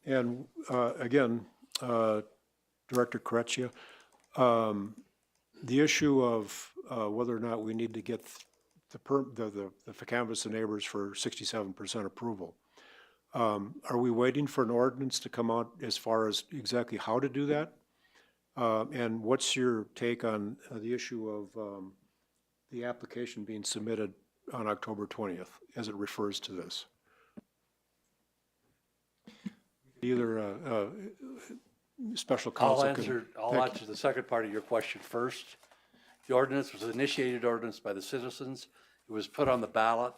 And again, Director Correcchia, the issue of whether or not we need to get the canvas of neighbors for 67% approval. Are we waiting for an ordinance to come out as far as exactly how to do that? And what's your take on the issue of the application being submitted on October 20th as it refers to this? Either special counsel I'll answer the second part of your question first. The ordinance was an initiated ordinance by the citizens. It was put on the ballot.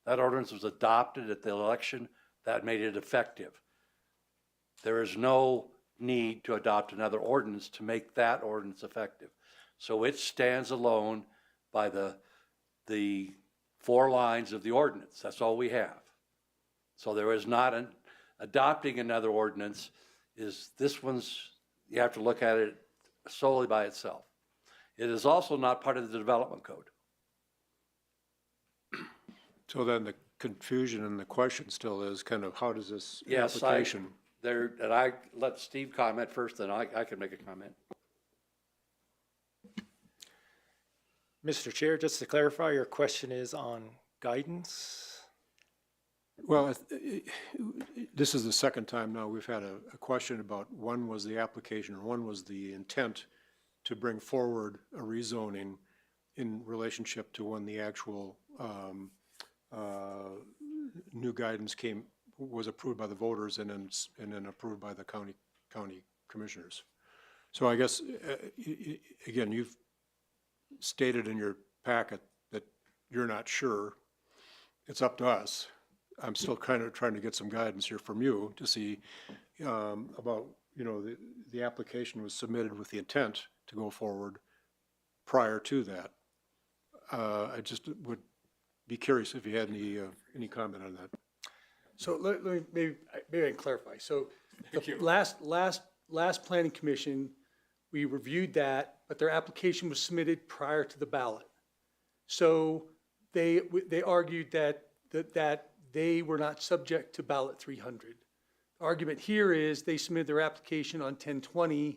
That ordinance was adopted at the election. That made it effective. There is no need to adopt another ordinance to make that ordinance effective. So it stands alone by the 4 lines of the ordinance. That's all we have. So there is not adopting another ordinance is this one's, you have to look at it solely by itself. It is also not part of the development code. So then the confusion and the question still is kind of how does this Yes, application? And I let Steve comment first, then I can make a comment. Mr. Chair, just to clarify, your question is on guidance? Well, this is the second time now we've had a question about one was the application and one was the intent to bring forward a rezoning in relationship to when the actual new guidance was approved by the voters and then approved by the county commissioners. So I guess, again, you've stated in your packet that you're not sure. It's up to us. I'm still kind of trying to get some guidance here from you to see about, the application was submitted with the intent to go forward prior to that. I just would be curious if you had any comment on that. So let me, maybe I can clarify. So the last planning commission, we reviewed that, but their application was submitted prior to the ballot. So they argued that they were not subject to ballot 300. The argument here is they submitted their application on 10/20,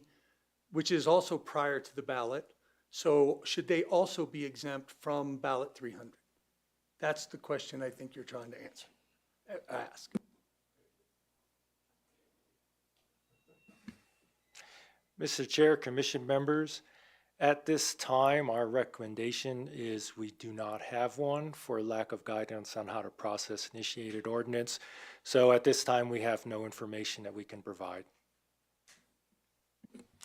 which is also prior to the ballot. So should they also be exempt from ballot 300? That's the question I think you're trying to ask. Mr. Chair, commission members, at this time, our recommendation is we do not have one for lack of guidance on how to process initiated ordinance. So at this time, we have no information that we can provide.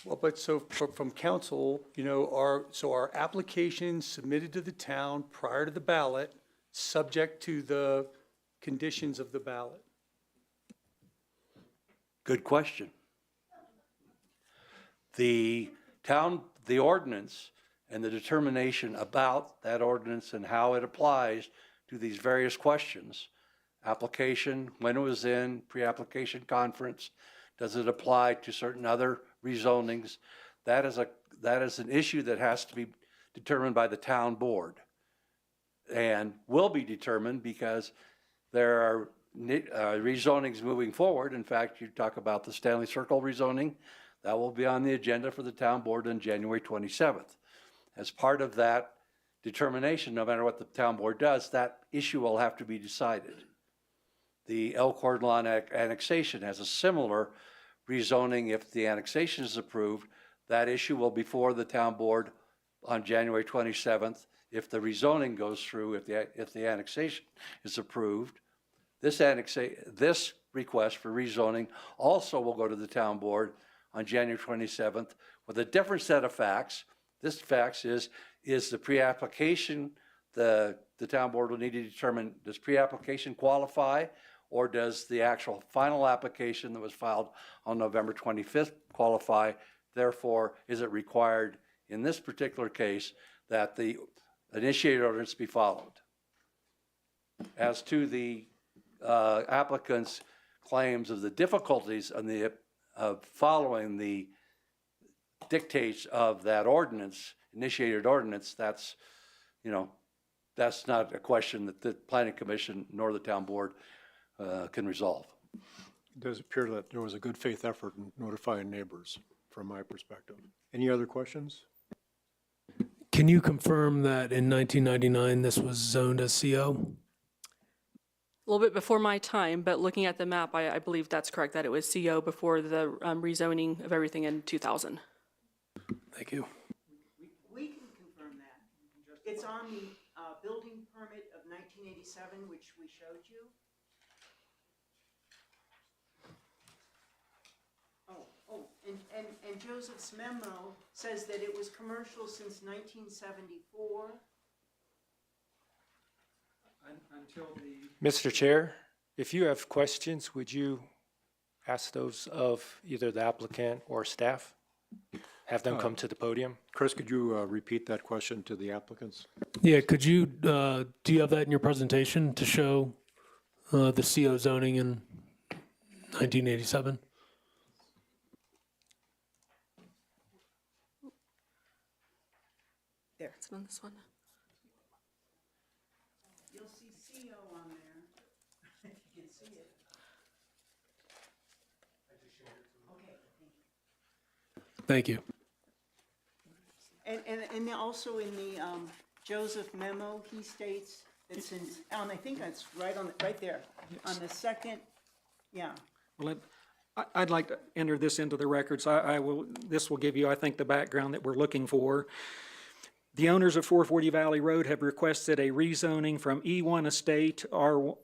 Well, but so from council, our application submitted to the town prior to the ballot, subject to the conditions of the ballot. Good question. The ordinance and the determination about that ordinance and how it applies to these various questions, application, when it was in, pre-application conference, does it apply to certain other rezonings? That is an issue that has to be determined by the town board and will be determined because there are rezonings moving forward. In fact, you talk about the Stanley Circle rezoning. That will be on the agenda for the town board on January 27th. As part of that determination, no matter what the town board does, that issue will have to be decided. The Elkhorn Lawn annexation has a similar rezoning. If the annexation is approved, that issue will be before the town board on January 27th. If the rezoning goes through, if the annexation is approved, this request for rezoning also will go to the town board on January 27th with a different set of facts. This facts is the pre-application, the town board will need to determine, does pre-application qualify, or does the actual final application that was filed on November 25th qualify? Therefore, is it required in this particular case that the initiated ordinance be followed? As to the applicant's claims of the difficulties of following the dictates of that ordinance, initiated ordinance, that's not a question that the Planning Commission nor the town board can resolve. It does appear that there was a good faith effort in notifying neighbors from my perspective. Any other questions? Can you confirm that in 1999, this was zoned as CO? A little bit before my time, but looking at the map, I believe that's correct, that it was CO before the rezoning of everything in 2000. Thank you. We can confirm that. It's on the building permit of 1987, which we showed you. And Joseph's memo says that it was commercial since 1974. Until the Mr. Chair, if you have questions, would you ask those of either the applicant or staff? Have them come to the podium? Chris, could you repeat that question to the applicants? Yeah, could you, do you have that in your presentation to show the CO zoning in 1987? What's it on this one? You'll see CO on there, if you can see it. Thank you. And also in the Joseph memo, he states, it's in, I think that's right there, on the second, yeah. Well, I'd like to enter this into the records. This will give you, I think, the background that we're looking for. The owners of 440 Valley Road have requested a rezoning from E1 Estate to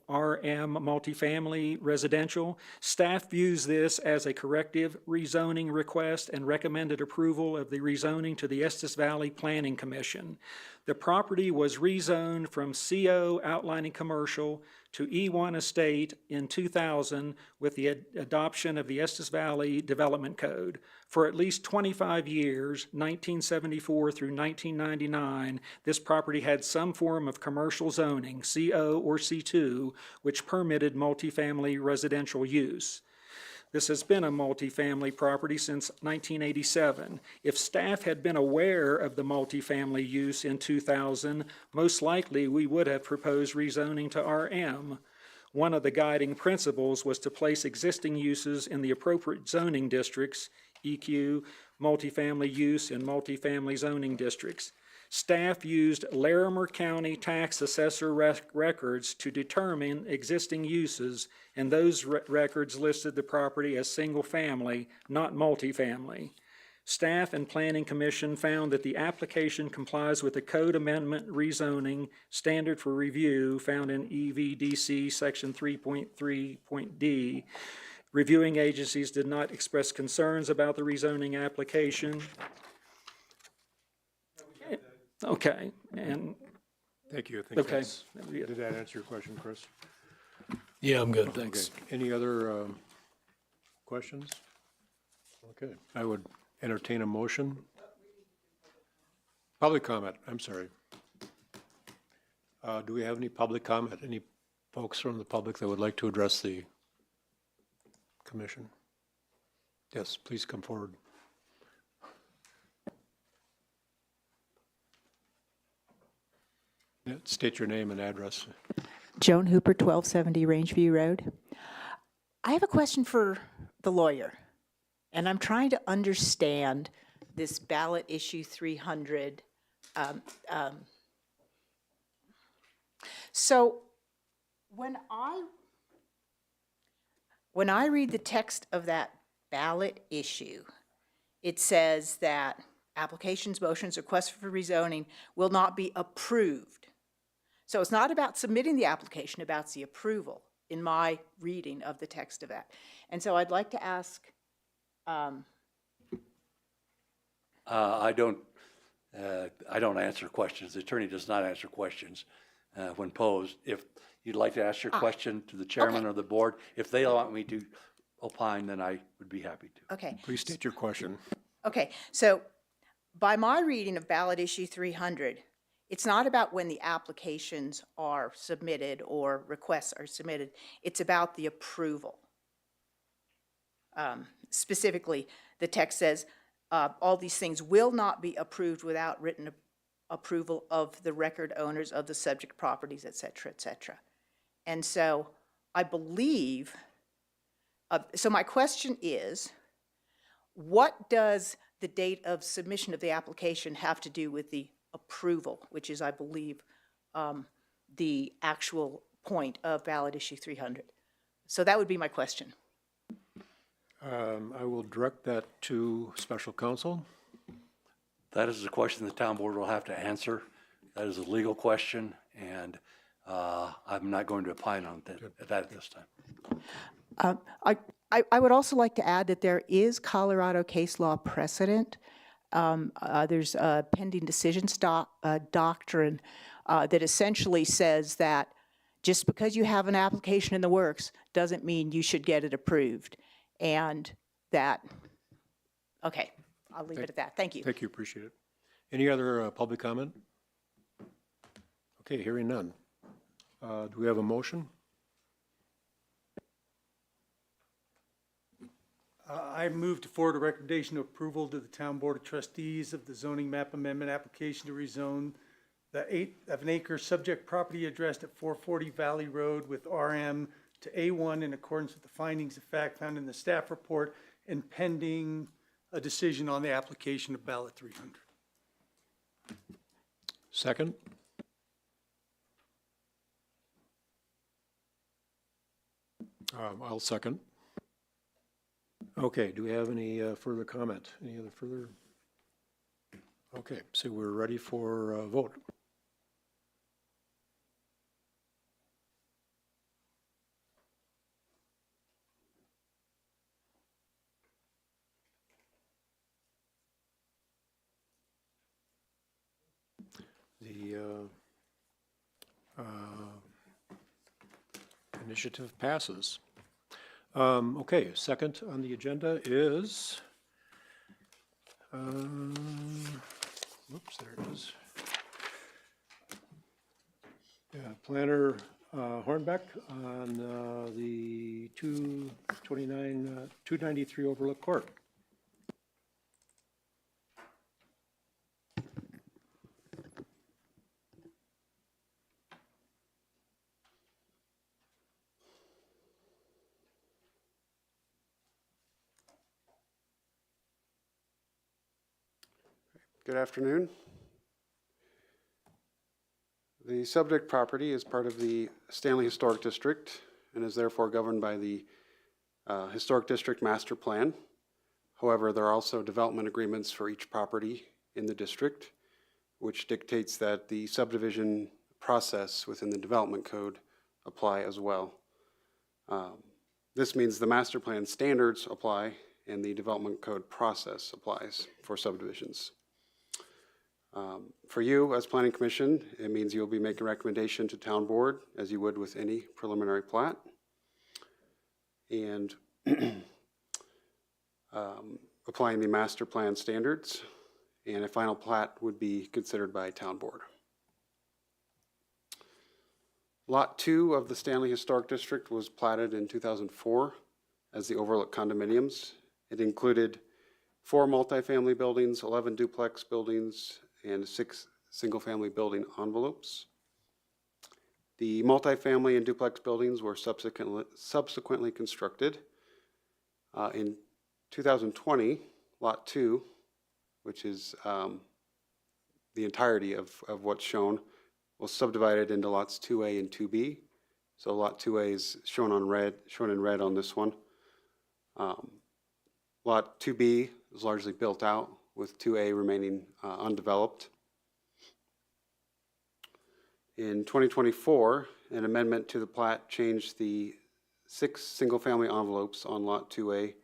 RM Multifamily Residential. Staff views this as a corrective rezoning request and recommended approval of the rezoning to the Estes Valley Planning Commission. The property was rezoned from CO outlining commercial to E1 Estate in 2000 with the adoption of the Estes Valley Development Code. For at least 25 years, 1974 through 1999, this property had some form of commercial zoning, CO or C2, which permitted multifamily residential use. This has been a multifamily property since 1987. If staff had been aware of the multifamily use in 2000, most likely we would have proposed rezoning to RM. One of the guiding principles was to place existing uses in the appropriate zoning districts, EQ, multifamily use in multifamily zoning districts. Staff used Larimer County tax assessor records to determine existing uses, and those records listed the property as single-family, not multifamily. Staff and Planning Commission found that the application complies with the code amendment rezoning standard for review found in EVDC Section 3.3.D. Reviewing agencies did not express concerns about the rezoning application. Okay, and, Thank you. I think okay. did that answer your question, Chris? Yeah, I'm good, thanks. Okay. Any other questions? Okay, I would entertain a motion. Public comment, I'm sorry. Do we have any public comment? Any folks from the public that would like to address the commission? Yes, please come forward. Yeah, state your name and address. Joan Hooper, 1270 Rangeview Road. I have a question for the lawyer, and I'm trying to understand this ballot issue 300. So when I read the text of that ballot issue, it says that applications, motions, requests for rezoning will not be approved. So it's not about submitting the application, about the approval in my reading of the text of that. And so I'd like to ask. I don't answer questions. The attorney does not answer questions when posed. If you'd like to ask your question to the chairman or the board, if they want me to opine, then I would be happy to. Okay. Please state your question. Okay, so by my reading of ballot issue 300, it's not about when the applications are submitted or requests are submitted. It's about the approval. Specifically, the text says, all these things will not be approved without written approval of the record owners of the subject properties, et cetera, et cetera. And so I believe, so my question is, what does the date of submission of the application have to do with the approval, which is, I believe, the actual point of ballot issue 300? So that would be my question. I will direct that to special counsel. That is a question the town board will have to answer. That is a legal question, and I'm not going to opine on that at this time. I would also like to add that there is Colorado case law precedent. There's a pending decisions doctrine that essentially says that just because you have an application in the works doesn't mean you should get it approved. And that, okay, I'll leave it at that. Thank you. Thank you, appreciate it. Any other public comment? Okay, hearing none. Do we have a motion? I move to forward a recommendation of approval to the Town Board of Trustees of the zoning map amendment application to rezone the 8 of an acre subject property addressed at 440 Valley Road with RM to A1 in accordance with the findings of fact found in the staff report and pending a decision on the application of ballot 300. Second? I'll second. Okay, do we have any further comment? Any other further? Okay, so we're ready for a vote. The initiative passes. Okay, second on the agenda is, whoops, there it is. Yeah, Planner Hornbeck on the 293 Overlook Court. Good afternoon. The subject property is part of the Stanley Historic District and is therefore governed by the Historic District Master Plan. However, there are also development agreements for each property in the district, which dictates that the subdivision process within the development code apply as well. This means the master plan standards apply and the development code process applies for subdivisions. For you, as Planning Commission, it means you'll be making a recommendation to Town Board, as you would with any preliminary plat. And applying the master plan standards, and a final plat would be considered by Town Board. Lot 2 of the Stanley Historic District was platted in 2004 as the Overlook condominiums. It included 4 multifamily buildings, 11 duplex buildings, and 6 single-family building envelopes. The multifamily and duplex buildings were subsequently constructed. In 2020, Lot 2, which is the entirety of what's shown, was subdivided into lots 2A and 2B. So Lot 2A is shown in red on this one. Lot 2B is largely built out, with 2A remaining undeveloped. In 2024, an amendment to the plat changed the 6 single-family envelopes on Lot 2A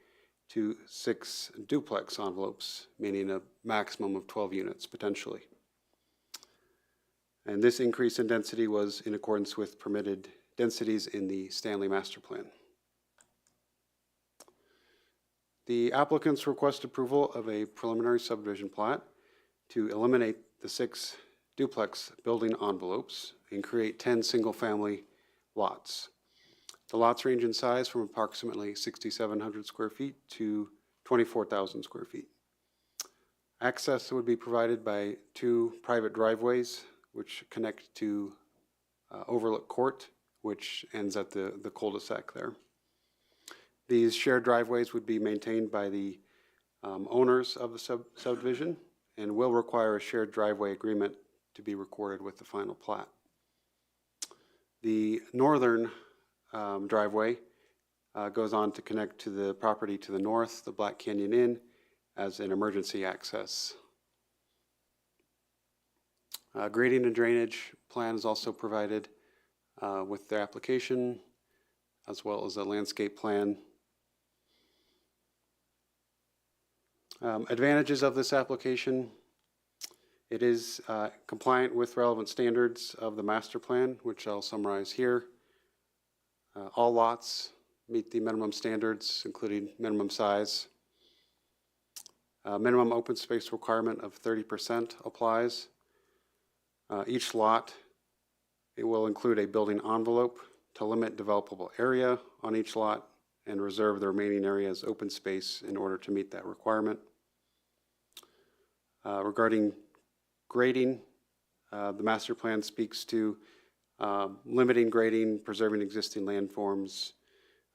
to 6 duplex envelopes, meaning a maximum of 12 units potentially. And this increase in density was in accordance with permitted densities in the Stanley Master Plan. The applicants request approval of a preliminary subdivision plat to eliminate the 6 duplex building envelopes and create 10 single-family lots. The lots range in size from approximately 6,700 square feet to 24,000 square feet. Access would be provided by 2 private driveways which connect to Overlook Court, which ends at the cul-de-sac there. These shared driveways would be maintained by the owners of the subdivision and will require a shared driveway agreement to be recorded with the final plat. The northern driveway goes on to connect to the property to the north, the Black Canyon Inn, as an emergency access. Grading and drainage plan is also provided with the application, as well as a landscape plan. Advantages of this application: it is compliant with relevant standards of the master plan, which I'll summarize here. All lots meet the minimum standards, including minimum size. Minimum open space requirement of 30% applies. Each lot, it will include a building envelope to limit developable area on each lot and reserve the remaining area as open space in order to meet that requirement. Regarding grading, the master plan speaks to limiting grading, preserving existing landforms,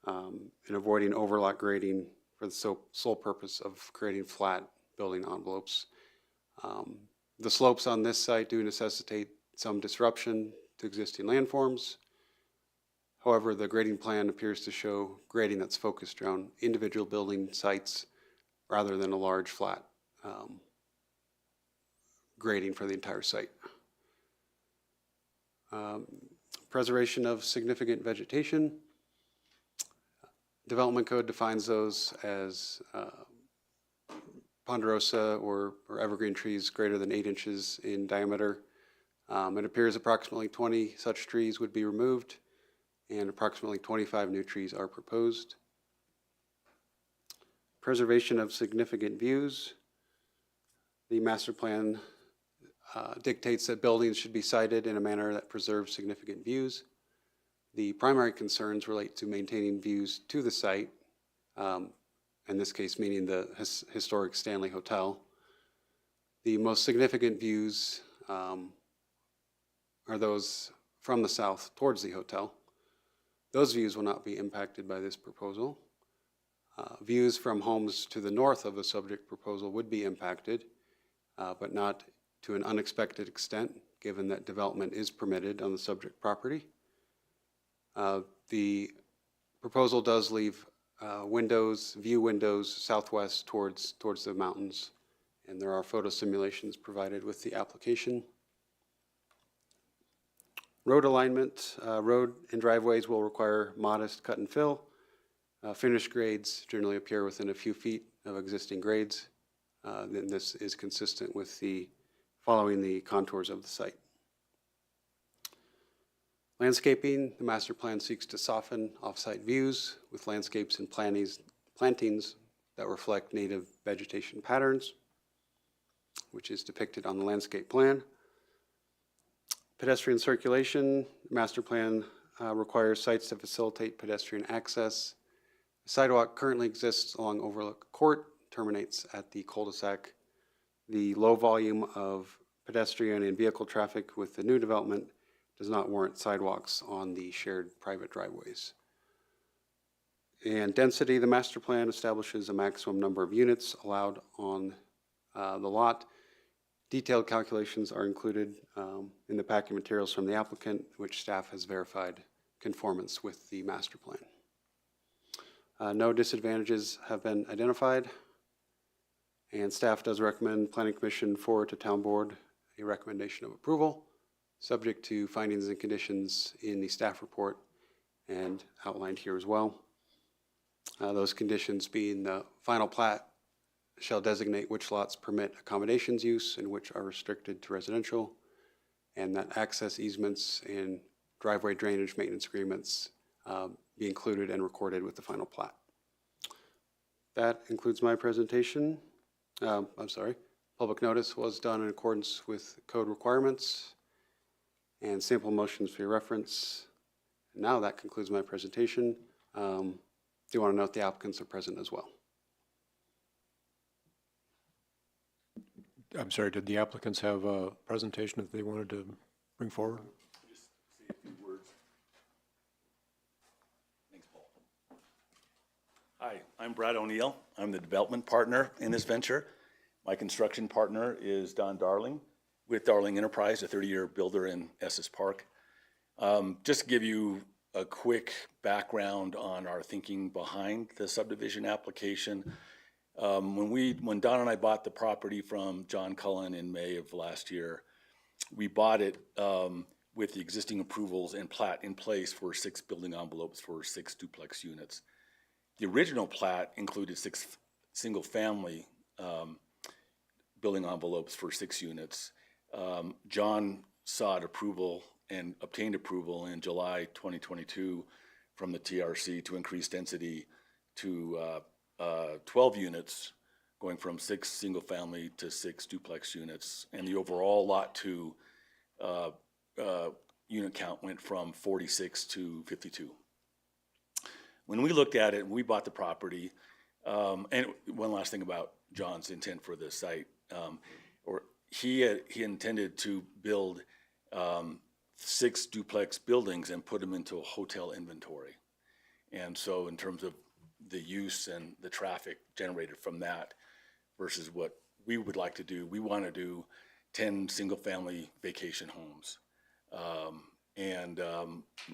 and avoiding overlot grading for the sole purpose of creating flat building envelopes. The slopes on this site do necessitate some disruption to existing landforms. However, the grading plan appears to show grading that's focused around individual building sites rather than a large flat grading for the entire site. Preservation of significant vegetation. Development code defines those as ponderosa or evergreen trees greater than 8 inches in diameter. It appears approximately 20 such trees would be removed, and approximately 25 new trees are proposed. Preservation of significant views. The master plan dictates that buildings should be sited in a manner that preserves significant views. The primary concerns relate to maintaining views to the site, in this case meaning the historic Stanley Hotel. The most significant views are those from the south towards the hotel. Those views will not be impacted by this proposal. Views from homes to the north of the subject proposal would be impacted, but not to an unexpected extent, given that development is permitted on the subject property. The proposal does leave view windows southwest towards the mountains, and there are photo simulations provided with the application. Road alignment. Road and driveways will require modest cut and fill. Finished grades generally appear within a few feet of existing grades. Then this is consistent with following the contours of the site. Landscaping. The master plan seeks to soften off-site views with landscapes and plantings that reflect native vegetation patterns, which is depicted on the landscape plan. Pedestrian circulation. The master plan requires sites to facilitate pedestrian access. The sidewalk currently exists along Overlook Court, terminates at the cul-de-sac. The low volume of pedestrian and vehicle traffic with the new development does not warrant sidewalks on the shared private driveways. And density, the master plan establishes a maximum number of units allowed on the lot. Detailed calculations are included in the packet materials from the applicant, which staff has verified conformance with the master plan. No disadvantages have been identified, and staff does recommend Planning Commission forward to Town Board a recommendation of approval, subject to findings and conditions in the staff report and outlined here as well. Those conditions being the final plat shall designate which lots permit accommodations use and which are restricted to residential, and that access easements and driveway drainage maintenance agreements be included and recorded with the final plat. That concludes my presentation. I'm sorry. Public notice was done in accordance with code requirements and sample motions for your reference. Now that concludes my presentation. Do you want to note the applicants are present as well? I'm sorry, did the applicants have a presentation that they wanted to bring forward? Just say a few words. Thanks, Paul. Hi, I'm Brad O'Neill. I'm the development partner in this venture. My construction partner is Don Darling with Darling Enterprise, a 30-year builder in Estes Park. Just to give you a quick background on our thinking behind the subdivision application. When Don and I bought the property from John Cullen in May of last year, we bought it with the existing approvals and plat in place for 6 building envelopes for 6 duplex units. The original plat included 6 single-family building envelopes for 6 units. John sought approval and obtained approval in July 2022 from the TRC to increase density to 12 units, going from 6 single-family to 6 duplex units, and the overall lot to unit count went from 46 to 52. when we looked at it and we bought the property, and one last thing about John's intent for the site, he intended to build 6 duplex buildings and put them into a hotel inventory. And so in terms of the use and the traffic generated from that versus what we would like to do, we want to do 10 single-family vacation homes.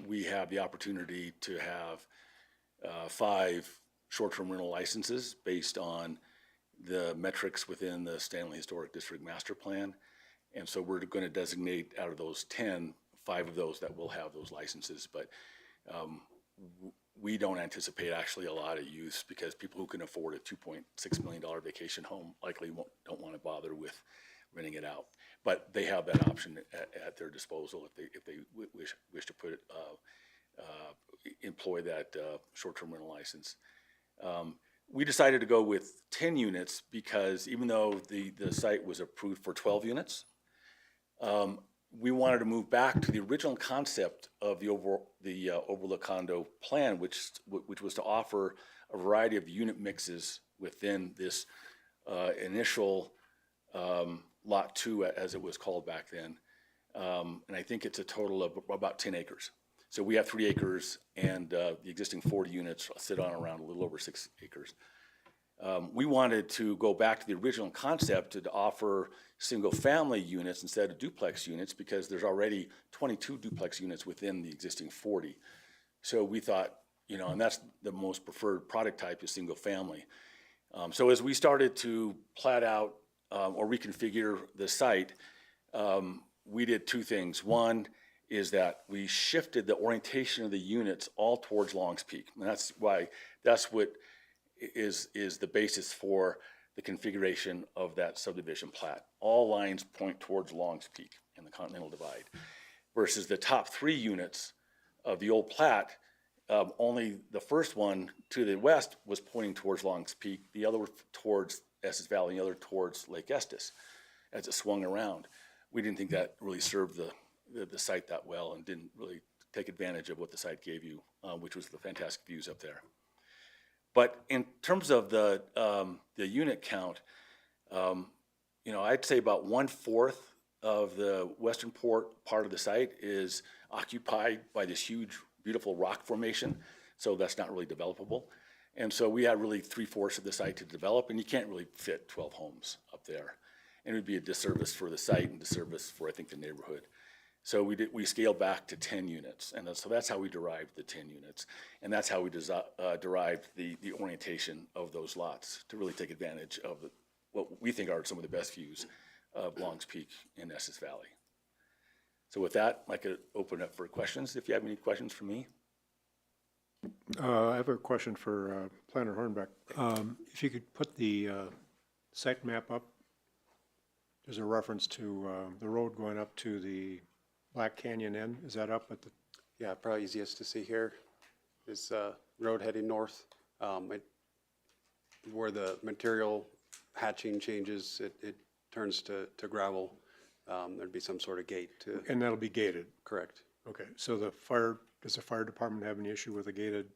We have the opportunity to have 5 short-term rental licenses based on the metrics within the Stanley Historic District Master Plan. And so we're going to designate out of those 10, 5 of those that will have those licenses. But we don't anticipate actually a lot of use because people who can afford a $2.6 million vacation home likely don't want to bother with renting it out. But they have that option at their disposal if they wish to employ that short-term rental license. We decided to go with 10 units because even though the site was approved for 12 units, we wanted to move back to the original concept of the overlook condo plan, which was to offer a variety of unit mixes within this initial Lot 2, as it was called back then. And I think it's a total of about 10 acres. So we have 3 acres, and the existing 40 units sit on around a little over 6 acres. We wanted to go back to the original concept to offer single-family units instead of duplex units because there's already 22 duplex units within the existing 40. So we thought, and that's the most preferred product type is single-family. So as we started to plat out or reconfigure the site, we did 2 things. One is that we shifted the orientation of the units all towards Longs Peak. And that's what is the basis for the configuration of that subdivision plat. All lines point towards Longs Peak in the Continental Divide, versus the top 3 units of the old plat, only the first one to the west was pointing towards Longs Peak, the other towards Estes Valley, and the other towards Lake Estes as it swung around. We didn't think that really served the site that well and didn't really take advantage of what the site gave you, which was the fantastic views up there. But in terms of the unit count, I'd say about 1/4 of the western part of the site is occupied by this huge, beautiful rock formation. So that's not really developable. And so we had really 3/4 of the site to develop, and you can't really fit 12 homes up there. And it would be a disservice for the site and disservice for, I think, the neighborhood. So we scaled back to 10 units, and so that's how we derived the 10 units, and that's how we derived the orientation of those lots to really take advantage of what we think are some of the best views of Longs Peak in Estes Valley. So with that, I could open up for questions. If you have any questions for me. I have a question for Planner Hornbeck. If you could put the site map up, there's a reference to the road going up to the Black Canyon Inn. Is that up at the? Yeah, probably easiest to see here is road heading north. Where the material hatching changes, it turns to gravel. There'd be some sort of gate to. And that'll be gated? Correct. Okay, so does the fire department have any issue with a gated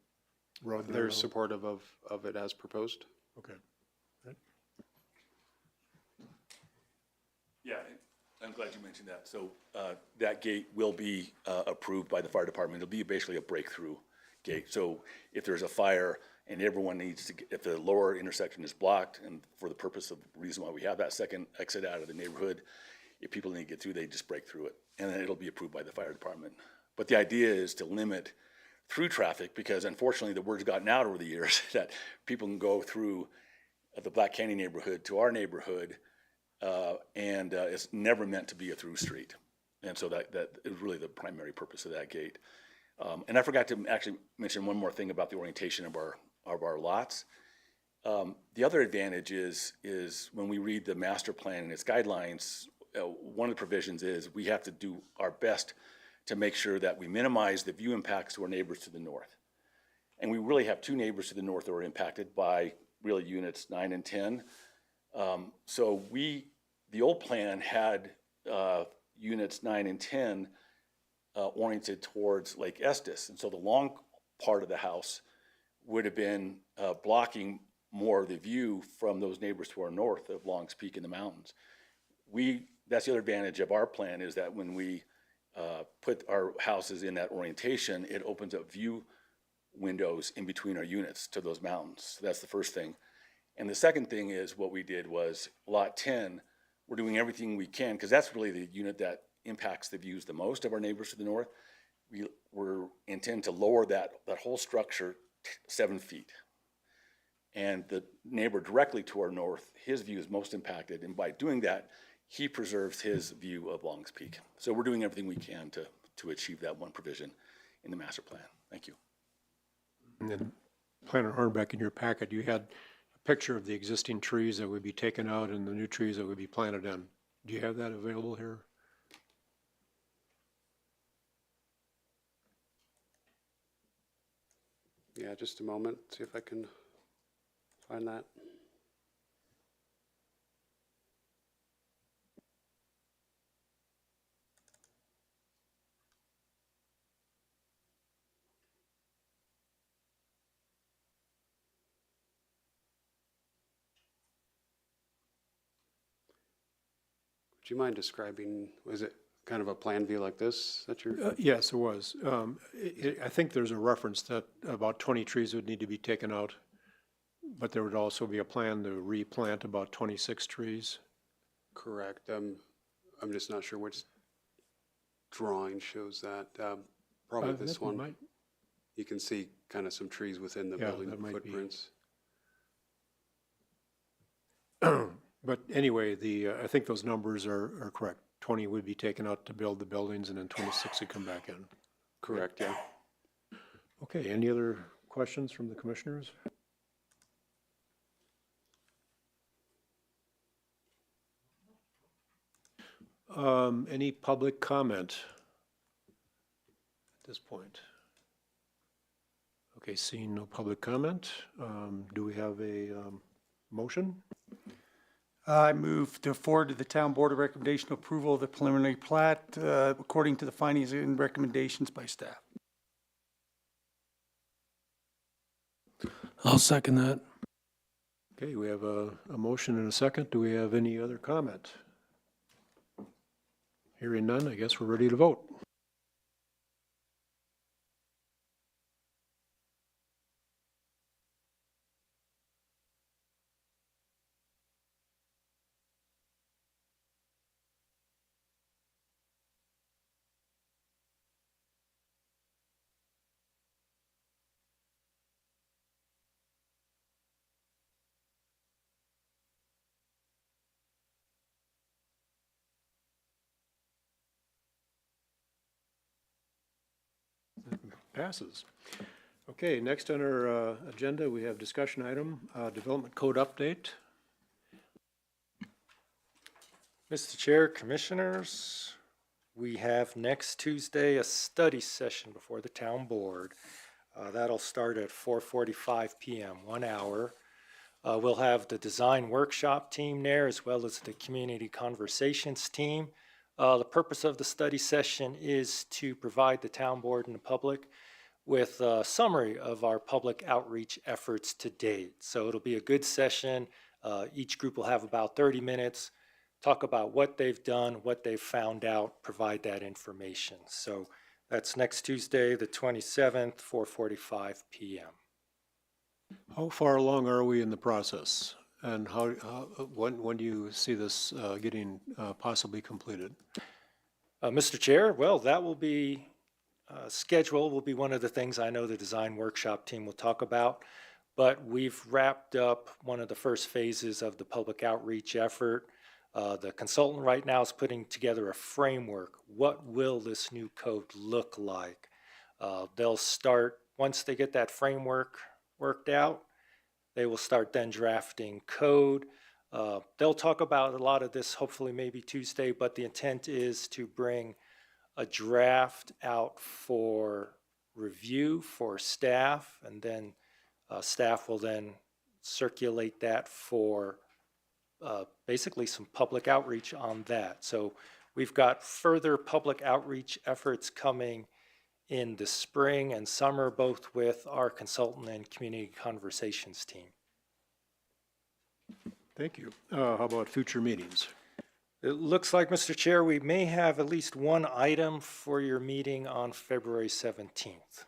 road? They're supportive of it as proposed. Okay. Right. Yeah, I'm glad you mentioned that. So that gate will be approved by the fire department. It'll be basically a breakthrough gate. So if there's a fire and everyone needs to, if the lower intersection is blocked, and for the purpose of the reason why we have that second exit out of the neighborhood, if people need to get through, they just break through it, and then it'll be approved by the fire department. But the idea is to limit through traffic because unfortunately the word's gotten out over the years that people can go through the Black Canyon neighborhood to our neighborhood, and it's never meant to be a through street. And so that is really the primary purpose of that gate. And I forgot to actually mention one more thing about the orientation of our lots. The other advantage is when we read the master plan and its guidelines, one of the provisions is we have to do our best to make sure that we minimize the view impacts to our neighbors to the north. And we really have 2 neighbors to the north that are impacted by really units 9 and 10. So the old plan had units 9 and 10 oriented towards Lake Estes. And so the long part of the house would have been blocking more of the view from those neighbors to our north of Longs Peak in the mountains. That's the other advantage of our plan, is that when we put our houses in that orientation, it opens up view windows in between our units to those mountains. So that's the first thing. And the second thing is, what we did was lot 10, we're doing everything we can, because that's really the unit that impacts the views the most of our neighbors to the north. We're intend to lower that whole structure 7 feet. And the neighbor directly to our north, his view is most impacted. And by doing that, he preserves his view of Longs Peak. So we're doing everything we can to achieve that one provision in the master plan. Thank you. And then Planner Hornbeck, in your packet, you had a picture of the existing trees that would be taken out and the new trees that would be planted in. Do you have that available here? Yeah, just a moment, see if I can find that. Would you mind describing, was it kind of a plan view like this that you're? Yes, it was. I think there's a reference that about 20 trees would need to be taken out, but there would also be a plan to replant about 26 trees. Correct. I'm just not sure which drawing shows that. Probably I this think we one. might- You can see kind of some trees within the Yeah, building that might be. footprints. But anyway, I think those numbers are correct. 20 would be taken out to build the buildings, and then 26 would come back in. Correct, yeah. Okay, any other questions from the commissioners? Any public comment at this point? Okay, seeing no public comment, do we have a motion? I move to forward to the town board a recommendation of approval of the preliminary plat according to the findings and recommendations by staff. I'll second that. Okay, we have a motion and a second. Do we have any other comment? Hearing none, I guess we're ready to vote. Passes. Okay, next on our agenda, we have discussion item, development code update. Mr. Chair, Commissioners, we have next Tuesday a study session before the town board. That'll start at 4:45 p.m., 1 hour. We'll have the design workshop team there, as well as the community conversations team. The purpose of the study session is to provide the town board and the public with a summary of our public outreach efforts to date. So it'll be a good session. Each group will have about 30 minutes, talk about what they've done, what they've found out, provide that information. So that's next Tuesday, the 27th, 4:45 p.m. How far along are we in the process? And when do you see this getting possibly completed? Mr. Chair, well, that will be schedule will be one of the things I know the design workshop team will talk about, but we've wrapped up one of the first phases of the public outreach effort. The consultant right now is putting together a framework. What will this new code look like? They'll start, once they get that framework worked out, they will start then drafting code. They'll talk about a lot of this hopefully maybe Tuesday, but the intent is to bring a draft out for review for staff, and then staff will then circulate that for basically some public outreach on that. So we've got further public outreach efforts coming in the spring and summer, both with our consultant and community conversations team. Thank you. How about future meetings? It looks like, Mr. Chair, we may have at least one item for your meeting on February 17th.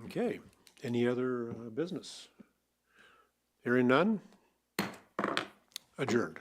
Okay, any other business? Hearing none? Adjourned.